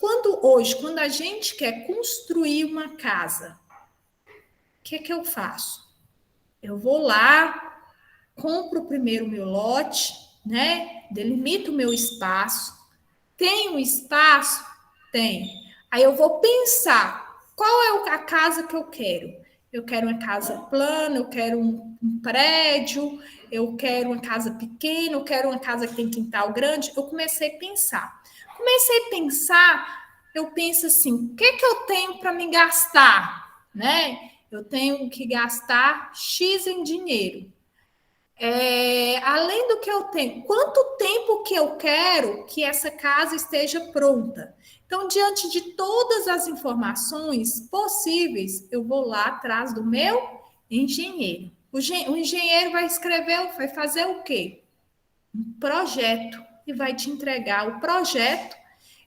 C: quando a gente quer construir uma casa, o que eu faço? Eu vou lá, compro primeiro o meu lote, né? Delimito o meu espaço. Tem um espaço? Tem. Aí eu vou pensar qual é a casa que eu quero. Eu quero uma casa plana, eu quero um prédio, eu quero uma casa pequena, eu quero uma casa que tem quintal grande. Eu comecei a pensar. Eu penso assim, o que eu tenho para me gastar? Né? Eu tenho que gastar X em dinheiro. Além do que eu tenho, quanto tempo que eu quero que essa casa esteja pronta? Então, diante de todas as informações possíveis, eu vou lá atrás do meu engenheiro. O engenheiro vai escrever, vai fazer o quê? Um projeto e vai te entregar o projeto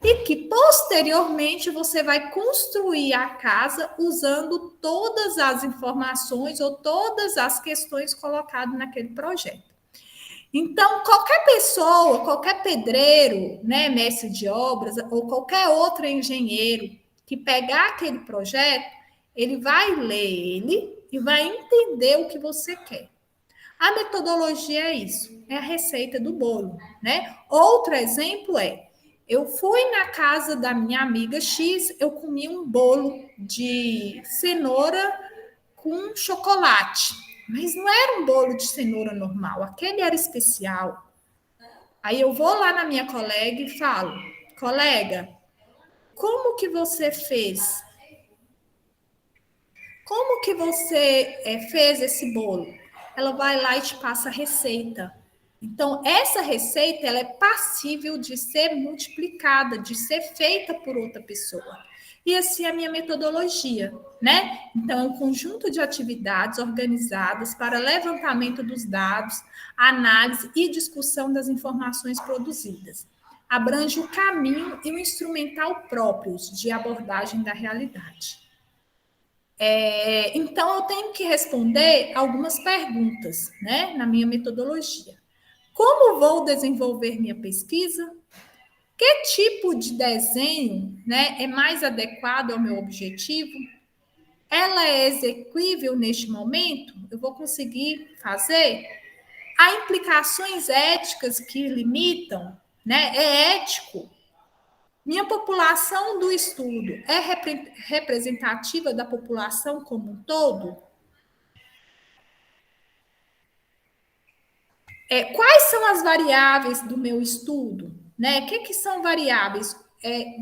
C: e que posteriormente você vai construir a casa usando todas as informações ou todas as questões colocadas naquele projeto. Então, qualquer pessoa, qualquer pedreiro, né, mestre de obras ou qualquer outro engenheiro que pegar aquele projeto, ele vai ler ele e vai entender o que você quer. A metodologia é isso, é a receita do bolo, né? Outro exemplo eu fui na casa da minha amiga X, eu comi um bolo de cenoura com chocolate, mas não era um bolo de cenoura normal, aquele era especial. Aí eu vou lá na minha colega e falo, colega, como que você fez? Como que você fez esse bolo? Ela vai lá e te passa a receita. Então, essa receita ela é passível de ser multiplicada, de ser feita por outra pessoa. E assim é a minha metodologia, né? Então, é um conjunto de atividades organizadas para levantamento dos dados, análise e discussão das informações produzidas. Abrange o caminho e o instrumental próprios de abordagem da realidade. Então, eu tenho que responder algumas perguntas, né, na minha metodologia. Como vou desenvolver minha pesquisa? Que tipo de desenho, né, é mais adequado ao meu objetivo? Ela é execuível neste momento? Eu vou conseguir fazer? Há implicações éticas que limitam? Né? É ético? Minha população do estudo é representativa da população como um todo? Quais são as variáveis do meu estudo? Né? O que são variáveis?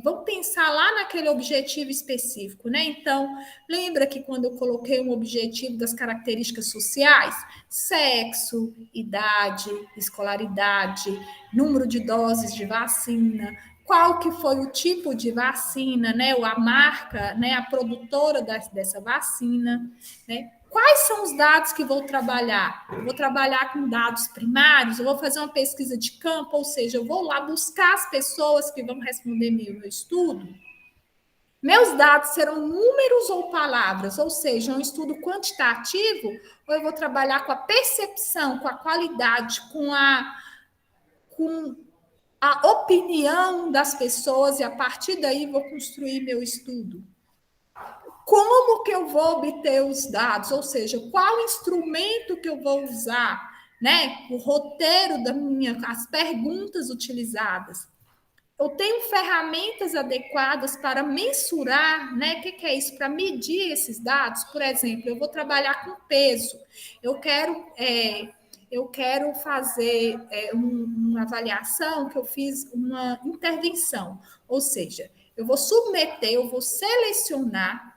C: Vamos pensar lá naquele objetivo específico, né? Então, lembra que quando eu coloquei um objetivo das características sociais, sexo, idade, escolaridade, número de doses de vacina, qual que foi o tipo de vacina, né? Ou a marca, né? A produtora dessa vacina, né? Quais são os dados que vou trabalhar? Eu vou trabalhar com dados primários, eu vou fazer uma pesquisa de campo, ou seja, eu vou lá buscar as pessoas que vão responder meu estudo. Meus dados serão números ou palavras, ou seja, um estudo quantitativo, ou eu vou trabalhar com a percepção, com a qualidade, com a opinião das pessoas, e a partir daí vou construir meu estudo. Como que eu vou obter os dados? Ou seja, qual instrumento que eu vou usar, né? O roteiro as perguntas utilizadas. Eu tenho ferramentas adequadas para mensurar, né? O que é isso? Para medir esses dados. Por exemplo, eu vou trabalhar com peso. Eu quero fazer uma avaliação que eu fiz uma intervenção. Ou seja, eu vou selecionar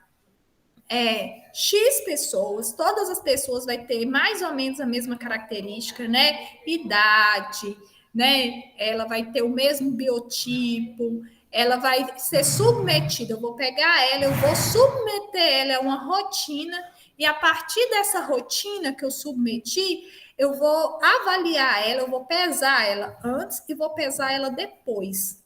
C: X pessoas, todas as pessoas vai ter mais ou menos a mesma característica, né? Idade, né? Ela vai ter o mesmo biotipo, ela vai ser submetida. Eu vou pegar ela, eu vou submeter ela a uma rotina E a partir dessa rotina que eu submeti, eu vou avaliar ela, eu vou pesar ela antes e vou pesar ela depois.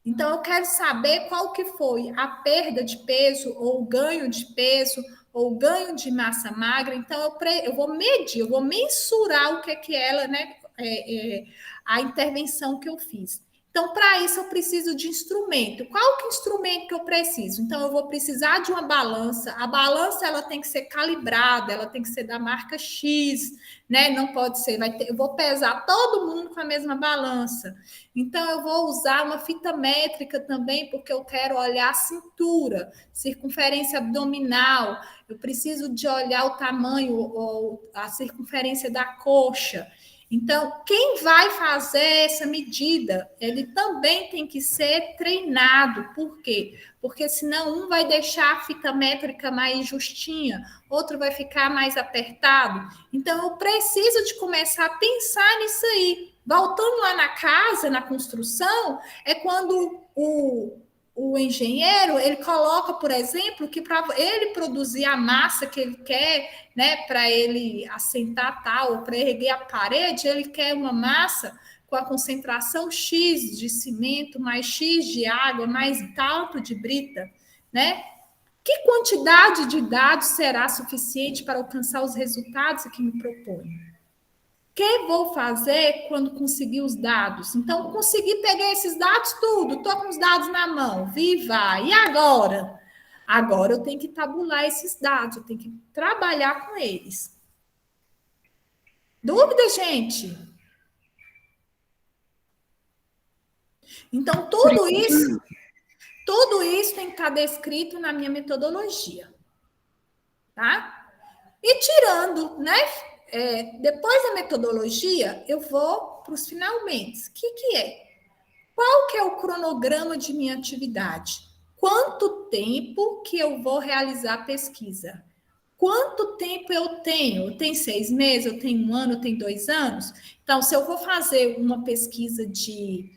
C: Então, eu quero saber qual que foi a perda de peso, ou o ganho de peso, ou o ganho de massa magra. Então, eu vou medir, eu vou mensurar o que é que ela, né, a intervenção que eu fiz. Então, para isso, eu preciso de instrumento. Qual que é o instrumento que eu preciso? Então, eu vou precisar de uma balança. A balança, ela tem que ser calibrada, ela tem que ser da marca X, né? Não pode ser, eu vou pesar todo mundo com a mesma balança. Então, eu vou usar uma fita métrica também, porque eu quero olhar a cintura, circunferência abdominal, eu preciso de olhar o tamanho ou a circunferência da coxa. Então, quem vai fazer essa medida, ele também tem que ser treinado. Por quê? Porque senão um vai deixar a fita métrica mais justinha, outro vai ficar mais apertado. Então, eu preciso de começar a pensar nisso aí. Voltando lá na casa, na construção, é quando o engenheiro, ele coloca, por exemplo, que para ele produzir a massa que ele quer, né, para ele assentar tal, ou para erguer a parede, ele quer uma massa com a concentração X de cimento, mais X de água, mais tanto de brita, né? Que quantidade de dados será suficiente para alcançar os resultados que me proponho? O que vou fazer quando conseguir os dados? Então, consegui pegar esses dados tudo, estou com os dados na mão, viva! E agora? Agora eu tenho que tabular esses dados, eu tenho que trabalhar com eles. Dúvida, gente? Então, tudo isso tem que estar descrito na minha metodologia. Tá? E tirando, né? Depois da metodologia, eu vou para os finalmente. O que é? Qual que é o cronograma de minha atividade? Quanto tempo que eu vou realizar a pesquisa? Quanto tempo eu tenho? Eu tenho 6 meses, eu tenho 1 ano, eu tenho 2 anos? Então, se eu vou fazer uma pesquisa de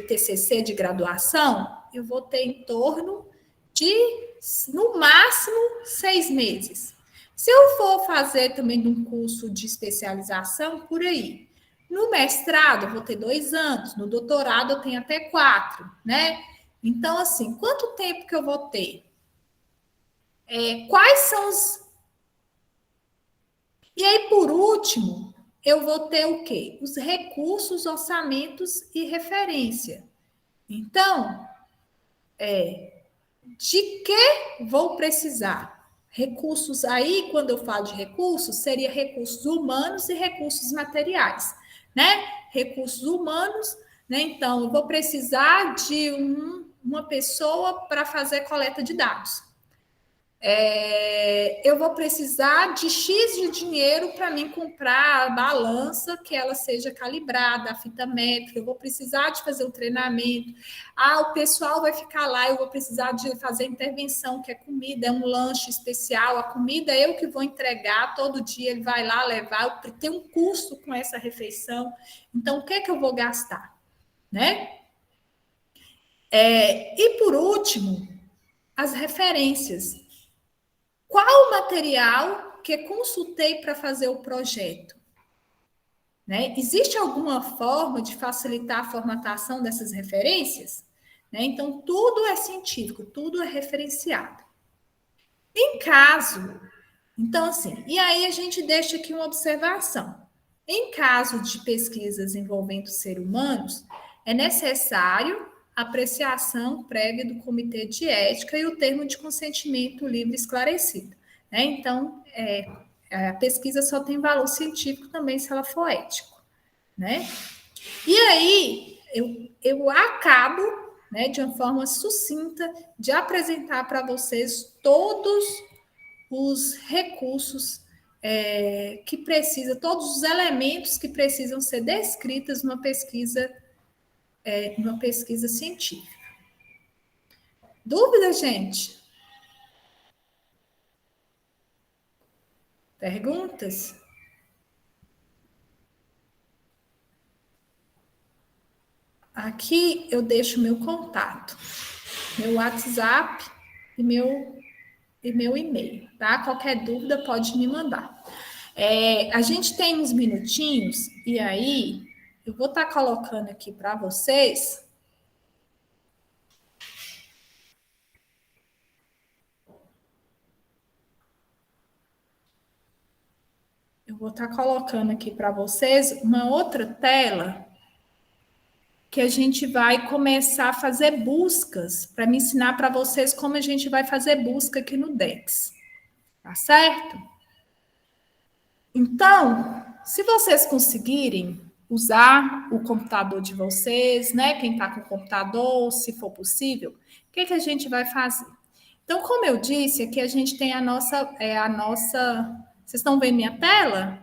C: TCC de graduação, eu vou ter em torno de, no máximo, 6 meses. Se eu for fazer também de um curso de especialização, por aí. No mestrado, eu vou ter 2 anos. No doutorado, eu tenho até 4, né? Então, assim, quanto tempo que eu vou ter? Quais são os... E aí, por último, eu vou ter o quê? Os recursos, orçamentos e referência. Então, de que vou precisar? Recursos aí, quando eu falo de recursos, seria recursos humanos e recursos materiais, né? Recursos humanos, né? Então, eu vou precisar de uma pessoa para fazer coleta de dados. Eu vou precisar de X de dinheiro para mim comprar a balança, que ela seja calibrada, a fita métrica, eu vou precisar de fazer o treinamento. O pessoal vai ficar lá, eu vou precisar de fazer intervenção, que é comida, é um lanche especial, a comida eu que vou entregar, todo dia ele vai lá levar, tem um custo com essa refeição, então o que é que eu vou gastar? Né? E por último, as referências. Qual o material que consultei para fazer o projeto? Né? Existe alguma forma de facilitar a formatação dessas referências? Né? Então, tudo é científico, tudo é referenciado. Em caso, então assim, e aí a gente deixa aqui uma observação. Em caso de pesquisas envolvendo seres humanos, é necessário apreciação prévia do Comitê de Ética e o termo de consentimento livre esclarecido. Né? Então, a pesquisa só tem valor científico também se ela for ético. Né? E aí, eu acabo, né, de uma forma sucinta, de apresentar para vocês todos os recursos que precisa, todos os elementos que precisam ser descritos numa pesquisa científica. Dúvida, gente? Perguntas? Aqui eu deixo meu contato, meu WhatsApp e meu e meu e-mail, tá? Qualquer dúvida pode me mandar. A gente tem uns minutinhos, e aí eu vou estar colocando aqui para vocês. Eu vou estar colocando aqui para vocês uma outra tela que a gente vai começar a fazer buscas para me ensinar para vocês como a gente vai fazer busca aqui no Dex. Tá certo? Então, se vocês conseguirem usar o computador de vocês, né? Quem está com o computador, se for possível, o que a gente vai fazer? Então, como eu disse, aqui a gente tem a nossa. Vocês estão vendo minha tela?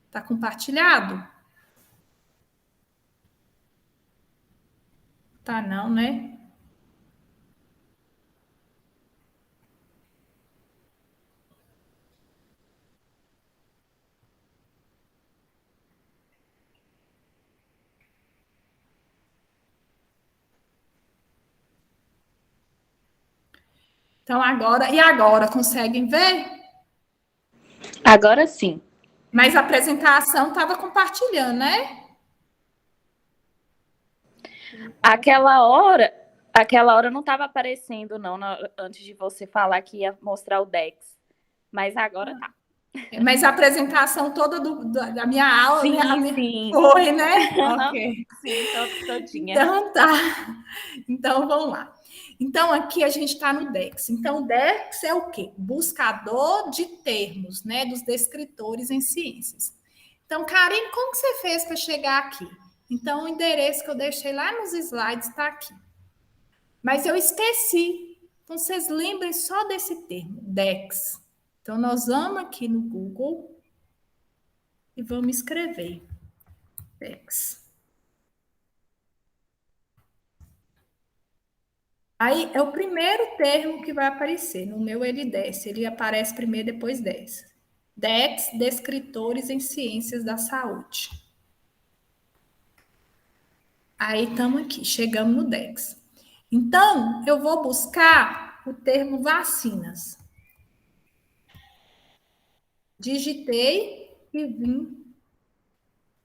C: Está compartilhado? Tá, não, né? Então, agora, conseguem ver?
D: Agora sim.
C: Mas a apresentação estava compartilhando, né?
D: Aquela hora não estava aparecendo, não, antes de você falar que ia mostrar o Dex. Mas agora tá.
C: Mas a apresentação toda da minha aula,
D: Sim,
C: né?
D: sim.
C: Foi, né? Ok.
D: Sim, todinha.
C: Então tá. Então vamos lá. Então aqui a gente está no Dex. Então o Dex é o quê? Buscador de termos, né? Dos descritores em ciências. Então, Karine, como que você fez para chegar aqui? Então o endereço que eu deixei lá nos slides está aqui. Mas eu esqueci. Então vocês lembrem só desse termo, Dex. Então nós vamos aqui no Google e vamos escrever Dex. Aí é o primeiro termo que vai aparecer. No meu ele desce, ele aparece primeiro, depois desce. DEX, Descritores em Ciências da Saúde. Aí estamos aqui, chegamos no DEX. Então, eu vou buscar o termo vacinas. Digitei e vim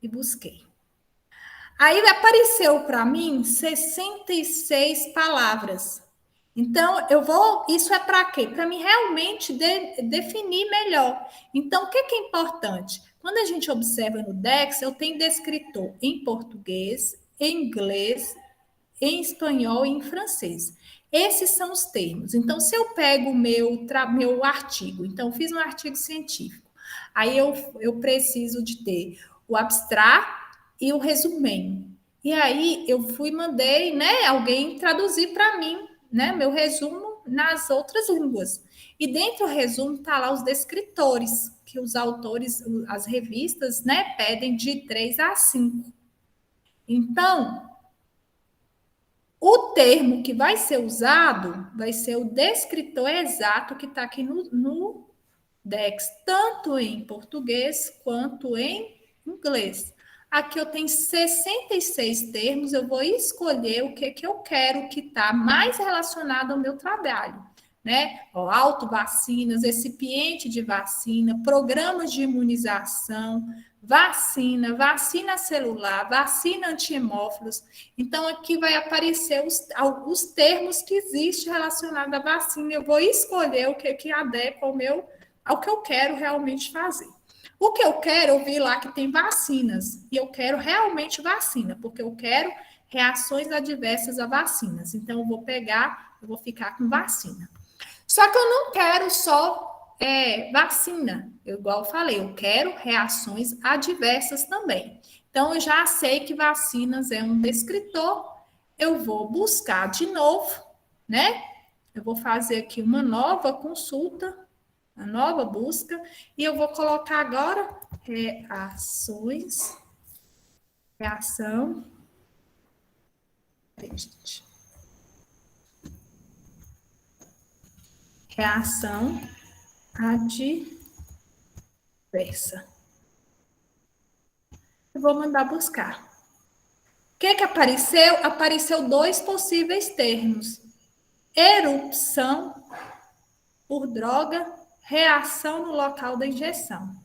C: e busquei. Aí apareceu para mim 66 palavras. Então, isso é para quê? Para mim realmente definir melhor. Então, o que é importante? Quando a gente observa no Dex, eu tenho descritor em português, em inglês, em espanhol e em francês. Esses são os termos. Então, se eu pego o meu artigo, então, fiz um artigo científico, aí eu preciso de ter o abstrato e o resumen. E aí eu mandei, né, alguém traduzir para mim, né, meu resumo nas outras línguas. E dentro do resumo tá lá os descritores, que os autores, as revistas, né, pedem de 3 a 5. Então, o termo que vai ser usado vai ser o descritor exato que está aqui no Dex, tanto em português quanto em inglês. Aqui eu tenho 66 termos, eu vou escolher o que eu quero que está mais relacionado ao meu trabalho, né? Autovacinas, recipiente de vacina, programas de imunização, vacina celular, vacina anti-hemófilos. Então, aqui vai aparecer os termos que existem relacionados à vacina. Eu vou escolher o que adequa ao que eu quero realmente fazer. O que eu quero, eu vi lá que tem vacinas, e eu quero realmente vacina, porque eu quero reações adversas a vacinas. Então, eu vou ficar com vacina. Só que eu não quero só vacina, igual eu falei, eu quero reações adversas também. Então, eu já sei que vacinas é um descritor, eu vou buscar de novo, né? Eu vou fazer aqui uma nova consulta, uma nova busca, e eu vou colocar agora reação. Gente. Reação adversa. Eu vou mandar buscar. O que apareceu? Apareceu 2 possíveis termos. erupção por droga, reação no local da injeção.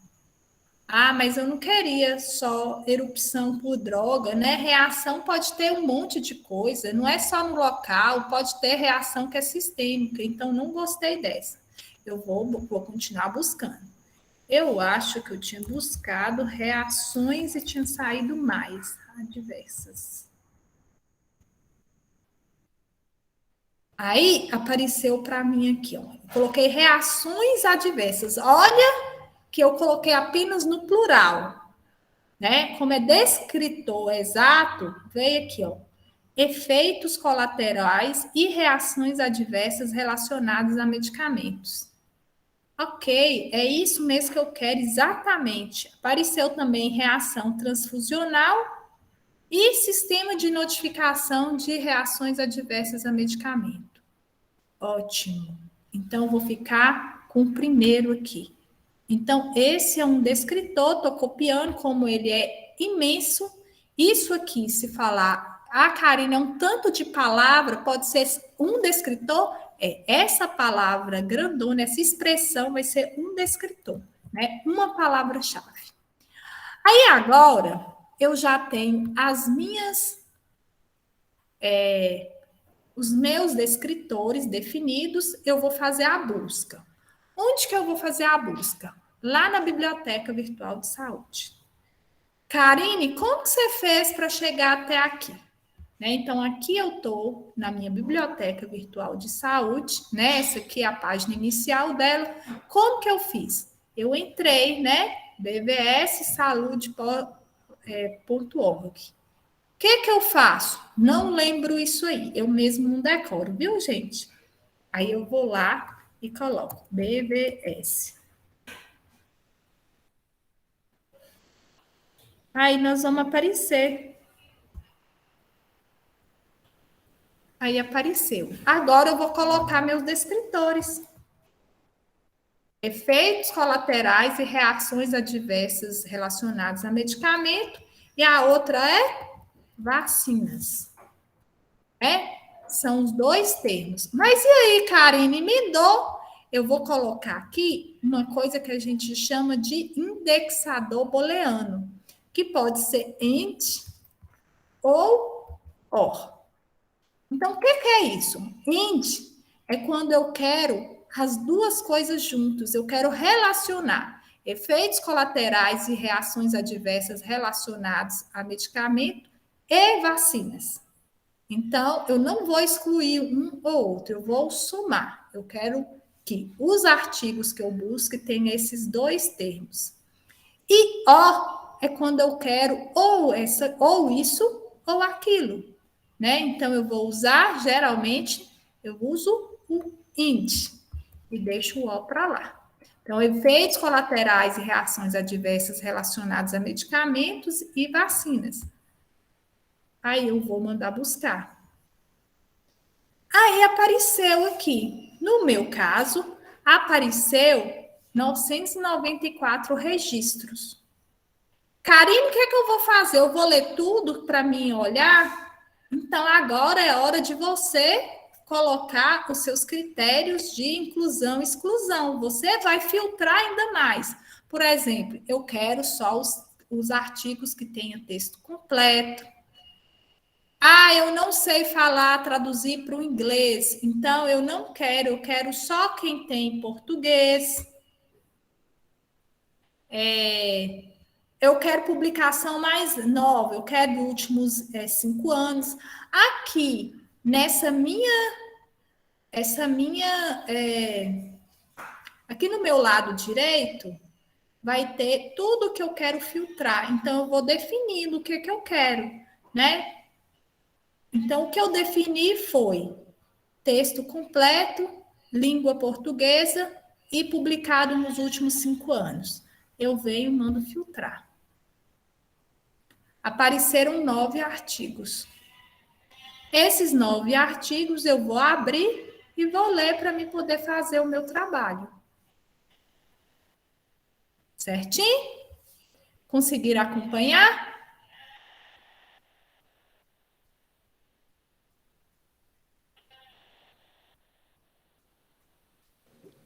C: Ah, mas eu não queria só erupção por droga, né? Reação pode ter um monte de coisa, não é só no local, pode ter reação que é sistêmica, então não gostei dessa. Eu vou continuar buscando. Eu acho que eu tinha buscado reações e tinha saído mais adversas. Aí apareceu para mim aqui, ó. Eu coloquei reações adversas. Olha que eu coloquei apenas no plural, né? Como é descritor exato, veio aqui, ó. Efeitos colaterais e reações adversas relacionadas a medicamentos. Ok, é isso mesmo que eu quero exatamente. Apareceu também reação transfusional e sistema de notificação de reações adversas a medicamento. Ótimo. Então, vou ficar com o primeiro aqui. Então, esse é um descritor, estou copiando, como ele é imenso. Isso aqui, se falar, Karina, é um tanto de palavra, pode ser um descritor, essa palavra grandona, essa expressão vai ser um descritor, né? Uma palavra-chave. Aí, agora, eu já tenho as minhas, os meus descritores definidos, eu vou fazer a busca. Onde que eu vou fazer a busca? Lá na Biblioteca Virtual de Saúde. Karine, como que você fez para chegar até aqui? Né? Então, aqui eu estou na minha Biblioteca Virtual de Saúde, né? Essa aqui é a página inicial dela. Como que eu fiz? Eu entrei, né? bvssaúde.org. O que eu faço? Não lembro isso aí. Eu mesmo não decoro, viu, gente? Aí eu vou lá e coloco BVS. Aí nós vamos aparecer. Aí apareceu. Agora eu vou colocar meus descritores. Efeitos colaterais e reações adversas relacionadas a medicamento. E a outra é vacinas. São os dois termos. Mas e aí, Karine, me dou? Eu vou colocar aqui uma coisa que a gente chama de indexador booleano, que pode ser END ou OR. Então, o que é isso? END é quando eu quero as duas coisas juntos, eu quero relacionar efeitos colaterais e reações adversas relacionados a medicamento e vacinas. Então, eu não vou excluir um ou outro, eu vou somar. Eu quero que os artigos que eu busque tenham esses dois termos. E ó é quando eu quero ou isso ou aquilo, né? Então eu vou usar, geralmente, eu uso o IND e deixo o ó para lá. Então, efeitos colaterais e reações adversas relacionados a medicamentos e vacinas. Aí eu vou mandar buscar. Aí apareceu aqui. No meu caso, apareceu 994 registros. Karine, o que é que eu vou fazer? Eu vou ler tudo para mim olhar? Então, agora é hora de você colocar os seus critérios de inclusão e exclusão. Você vai filtrar ainda mais. Por exemplo, eu quero só os artigos que tenham texto completo. Ah, eu não sei falar, traduzir para o inglês, então eu não quero, eu quero só quem tem português. Eu quero publicação mais nova, eu quero dos últimos 5 anos. Aqui, aqui no meu lado direito, vai ter tudo que eu quero filtrar. Então, eu vou definindo o que eu quero, né? Então, o que eu defini foi texto completo, língua portuguesa e publicado nos últimos 5 anos. Eu venho e mando filtrar. Apareceram 9 artigos. Esses 9 artigos eu vou abrir e vou ler para mim poder fazer o meu trabalho. Certinho? Conseguiram acompanhar?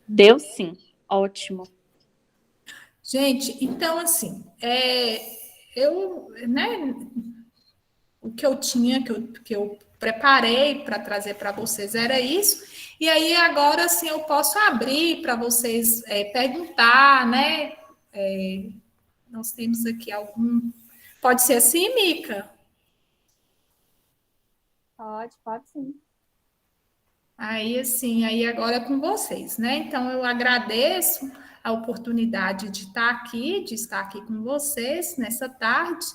D: Deu sim. Ótimo.
C: Gente, então, assim, eu, né, o que eu tinha, que eu preparei para trazer para vocês era isso. E aí, agora, assim, eu posso abrir para vocês perguntar, né? É, nós temos aqui algum. Pode ser assim, Mica?
B: Pode sim.
C: Aí, assim, aí agora é com vocês, né? Então, eu agradeço a oportunidade de estar aqui com vocês nessa tarde.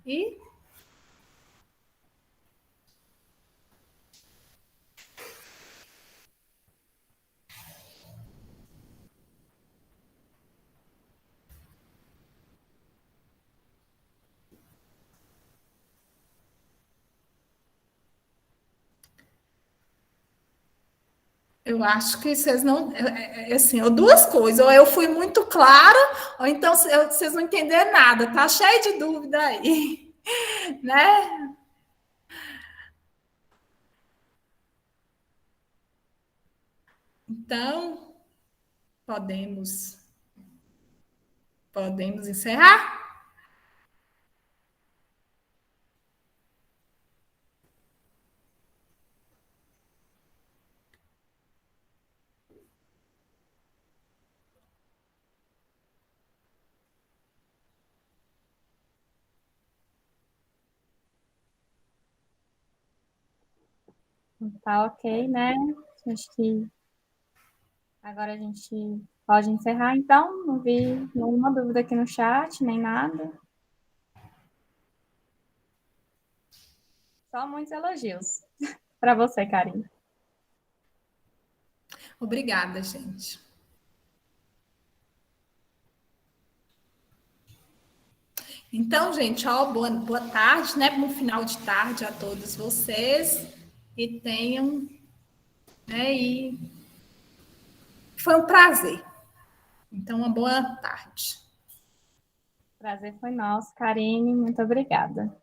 C: E eu acho que vocês não. Assim, ou duas coisas, ou eu fui muito clara, ou então vocês não entenderam nada, tá cheio de dúvida aí, né? Então, podemos, podemos encerrar?
B: Tá ok, né? Acho que agora a gente pode encerrar, então. Não vi nenhuma dúvida aqui no chat, nem nada. Só muitos elogios para você, Karine.
C: Obrigada, gente. Então, gente, ó, boa tarde, né? Bom final de tarde a todos vocês. E tenham, né? E foi um prazer. Então, uma boa tarde.
B: Prazer foi nosso, Karine. Muito obrigada.